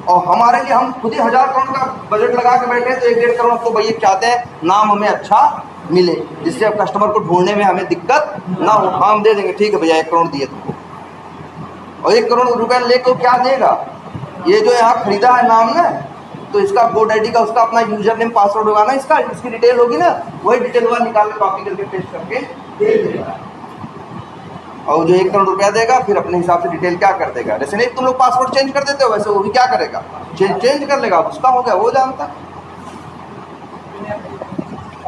और हमारे लिए हम खुद ही 1000 करोड़ का बजट लगा के बैठे हैं, तो 1-1.5 करोड़ तो भैया चाहते हैं नाम हमें अच्छा मिले, जिससे अब कस्टमर को ढूंढने में हमें दिक्कत ना हो। हम दे देंगे, ठीक है भैया 1 करोड़ दिए तुमको, और 1 करोड़ रुपये लेके क्या देगा, ये जो यहाँ खरीदा है नाम ना, तो इसका GoDaddy का उसका अपना यूजर नेम पासवर्ड होगा ना, इसकी डिटेल होगी ना, वही डिटेल हुआ निकाल के कॉपी करके पेस्ट करके दे देगा, और जो 1 करोड़ रुपया देगा फिर अपने हिसाब से डिटेल क्या कर देगा। जैसे नहीं तुम लोग पासवर्ड चेंज कर देते हो, वैसे वो भी क्या करेगा, चेंज कर लेगा, उसका हो गया, वो जानता।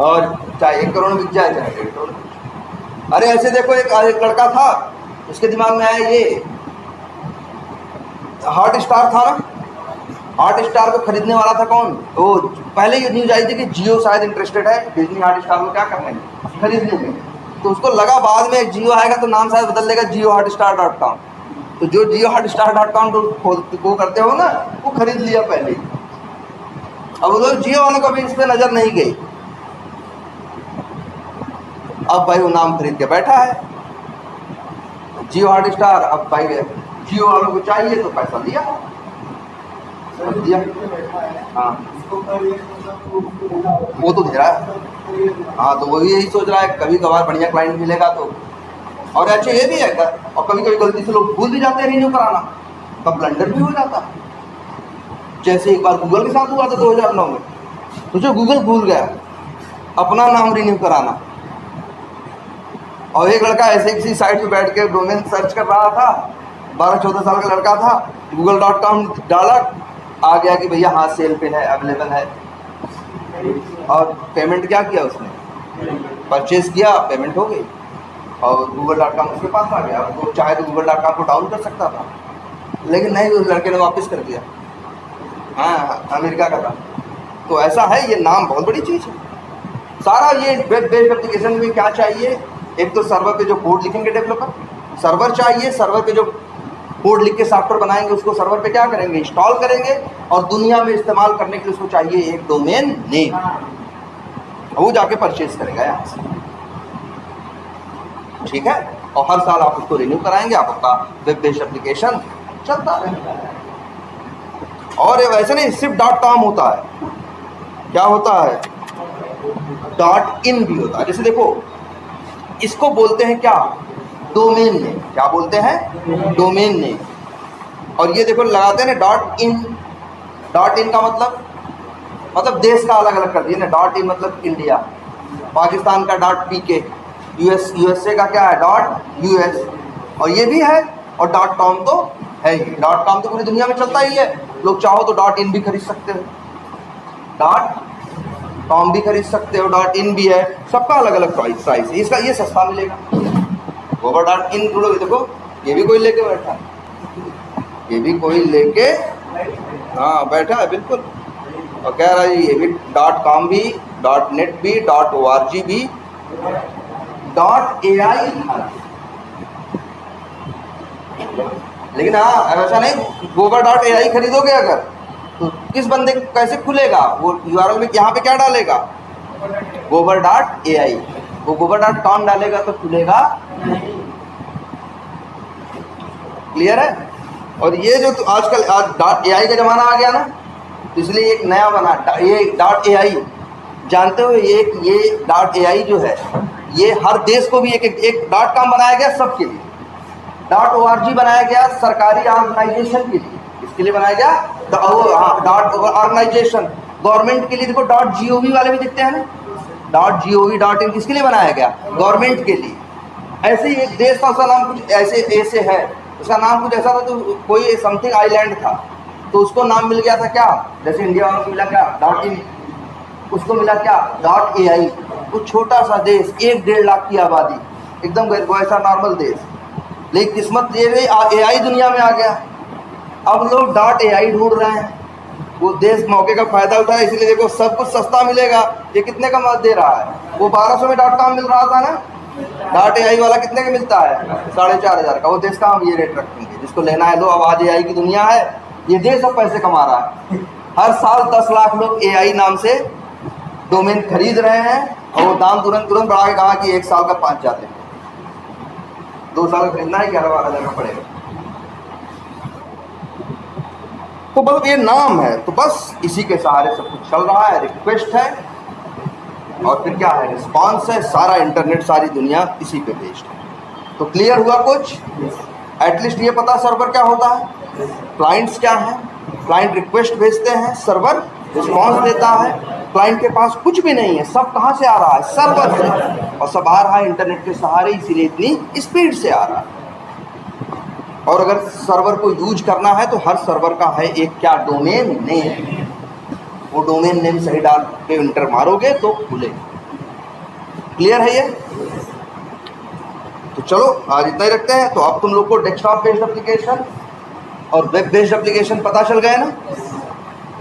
और चाहे 1 करोड़ बिक जाए चाहे 1.5 करोड़। अरे ऐसे देखो एक लड़का था, उसके दिमाग में आया ये हॉटस्टार था ना, हॉटस्टार को खरीदने वाला था कौन, वो पहले ये न्यूज आई थी कि जियो शायद इंटरेस्टेड है डिज्नी हॉटस्टार को क्या करने में, खरीदने में। तो उसको लगा बाद में जियो आएगा तो नाम शायद बदल देगा JioHotstar.com, तो जो JioHotstar.com को करते हो ना, वो खरीद लिया पहले। अब वो लोग जियो वालों को भी इस पर नज़र नहीं गई, अब भाई वो नाम खरीद के बैठा है JioHotstar। अब भाई जियो वालों को चाहिए तो पैसा दिया, हाँ वो तो दे रहा है, हाँ, तो वो भी यही सोच रहा है कभी कभार बढ़िया क्लाइंट मिलेगा तो। और अच्छा ये भी है और कभी कभी गलती से लोग भूल भी जाते हैं रिन्यू कराना, तब ब्लंडर भी हो जाता है। जैसे एक बार गूगल के साथ हुआ था 2009 में, तो जो गूगल भूल गया अपना नाम रिन्यू कराना, और एक लड़का ऐसे किसी साइट पे बैठ के डोमेन सर्च कर रहा था, 12-14 साल का लड़का था, google.com डाला, आ गया कि भैया हाँ सेल पे है, अवेलेबल है। और पेमेंट क्या किया उसने, परचेज किया, पेमेंट हो गई और google.com उसके पास आ गया। वो चाहे तो google.com को डाउन कर सकता था, लेकिन नहीं, उस लड़के ने वापस कर दिया। हाँ, अमेरिका का था। तो ऐसा है, ये नाम बहुत बड़ी चीज़ है। सारा ये वेब बेस्ड एप्लीकेशन में क्या चाहिए, एक तो सर्वर पे जो कोड लिखेंगे डेवलपर, सर्वर चाहिए, सर्वर पे जो कोड लिख के सॉफ्टवेयर बनाएंगे उसको सर्वर पे क्या करेंगे, इंस्टॉल करेंगे, और दुनिया में इस्तेमाल करने के लिए उसको चाहिए एक डोमेन नेम, वो जाके परचेज करेगा यहाँ से, ठीक है। और हर साल आप उसको रिन्यू कराएंगे, आपका वेब बेस्ड एप्लीकेशन चलता रहेगा। और ये वैसे नहीं सिर्फ .com होता है, क्या होता है, .in भी होता है। जैसे देखो, इसको बोलते हैं क्या, डोमेन नेम। क्या बोलते हैं, डोमेन नेम। और ये देखो लगाते हैं ना .in, .in का मतलब देश का अलग अलग कर दिया ना। .in मतलब इंडिया, पाकिस्तान का .pk, USA का क्या है .us, और ये भी है। और .com तो है ही, .com तो पूरी दुनिया में चलता ही है। लोग चाहो तो .in भी खरीद सकते हो, .com भी खरीद सकते हो, .in भी है, सबका अलग अलग प्राइस है। इसका ये सस्ता मिलेगा। gover.in ढूंढोगे, देखो ये भी कोई लेके बैठा है, ये भी कोई लेके हाँ बैठा है बिल्कुल, और कह रहा है ये भी .com भी, .net भी, .org भी, .ai। लेकिन हाँ ऐसा नहीं, gover.ai खरीदोगे अगर तो किस बंदे कैसे खुलेगा वो URL में, यहाँ पे क्या डालेगा, gover.ai। वो gover.com डालेगा तो खुलेगा। क्लियर है। और ये जो तो आजकल .ai का ज़माना आ गया ना, तो इसलिए एक नया बना ये .ai। जानते हो ये .ai जो है, ये हर देश को भी एक .com बनाया गया सबके लिए, .org बनाया गया सरकारी ऑर्गेनाइजेशन के लिए। इसके लिए बनाया गया ऑर्गेनाइजेशन, गवर्नमेंट के लिए। देखो .gov वाले भी दिखते हैं ना, .gov.in किसके लिए बनाया गया, गवर्नमेंट के लिए। ऐसे ही एक देश का उसका नाम कुछ ऐसे है, उसका नाम कुछ ऐसा था, तो कोई समथिंग आइलैंड था, तो उसको नाम मिल गया था क्या, जैसे इंडिया वालों को मिला क्या .in, उसको मिला क्या .ai। वो छोटा सा देश, 1-1.5 लाख की आबादी, एकदम वैसा नॉर्मल देश, लेकिन किस्मत ये AI दुनिया में आ गया। अब लोग .ai ढूंढ रहे हैं, वो देश मौके का फायदा उठाया, इसलिए देखो सब कुछ सस्ता मिलेगा। ये कितने का मत दे रहा है, वो 1200 में .com मिल रहा था ना, .ai वाला कितने का मिलता है, 4500 का। वो देश का हम ये रेट रखेंगे, जिसको लेना है लो। अब आज AI की दुनिया है, ये देश अब पैसे कमा रहा है। हर साल 10 लाख लोग AI नाम से डोमेन खरीद रहे हैं, और वो दाम तुरंत बढ़ा के कहा कि 1 साल का 5,000 है, 2 साल का खरीदना है 11-12 हज़ार का पड़ेगा। तो मतलब ये नाम है, तो बस इसी के सहारे सब कुछ चल रहा है। रिक्वेस्ट है और फिर क्या है, रिस्पांस है। सारा इंटरनेट, सारी दुनिया इसी पे बेस्ड है। तो क्लियर हुआ कुछ, एटलीस्ट ये पता सर्वर क्या होता है, क्लाइंट्स क्या है। क्लाइंट रिक्वेस्ट भेजते हैं, सर्वर रिस्पांस देता है। क्लाइंट के पास कुछ भी नहीं है, सब कहाँ से आ रहा है, सर्वर से, और सब आ रहा है इंटरनेट के सहारे, इसीलिए इतनी स्पीड से आ रहा है। और अगर सर्वर को यूज करना है तो हर सर्वर का है एक क्या, डोमेन नेम। वो डोमेन नेम सही डाल के इंटर मारोगे तो खुलेगा। क्लियर है ये। तो चलो आज इतना ही रखते हैं। तो अब तुम लोग को डेस्कटॉप बेस्ड एप्लीकेशन और वेब बेस्ड एप्लीकेशन पता चल गए ना,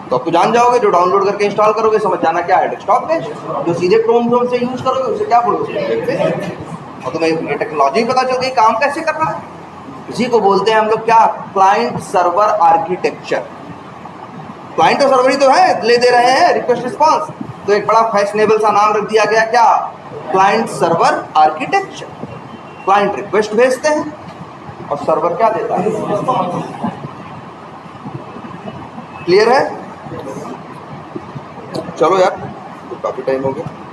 तो अब तो जान जाओगे। जो डाउनलोड करके इंस्टॉल करोगे समझ जाना क्या है डेस्कटॉप बेस्ड, जो सीधे क्रोम से यूज करोगे उसे क्या बोलोगे, और तुम्हें ये टेक्नोलॉजी पता चल गई काम कैसे कर रहा है। इसी को बोलते हैं हम लोग क्या, क्लाइंट सर्वर आर्किटेक्चर। क्लाइंट और सर्वर ही तो है, ले दे रहे हैं रिक्वेस्ट रिस्पांस, तो एक बड़ा फैशनेबल सा नाम रख दिया गया क्या, client server architecture. Client request भेजते हैं और सर्वर क्या देता है, क्लियर है। चलो यार, तो काफी टाइम हो गया।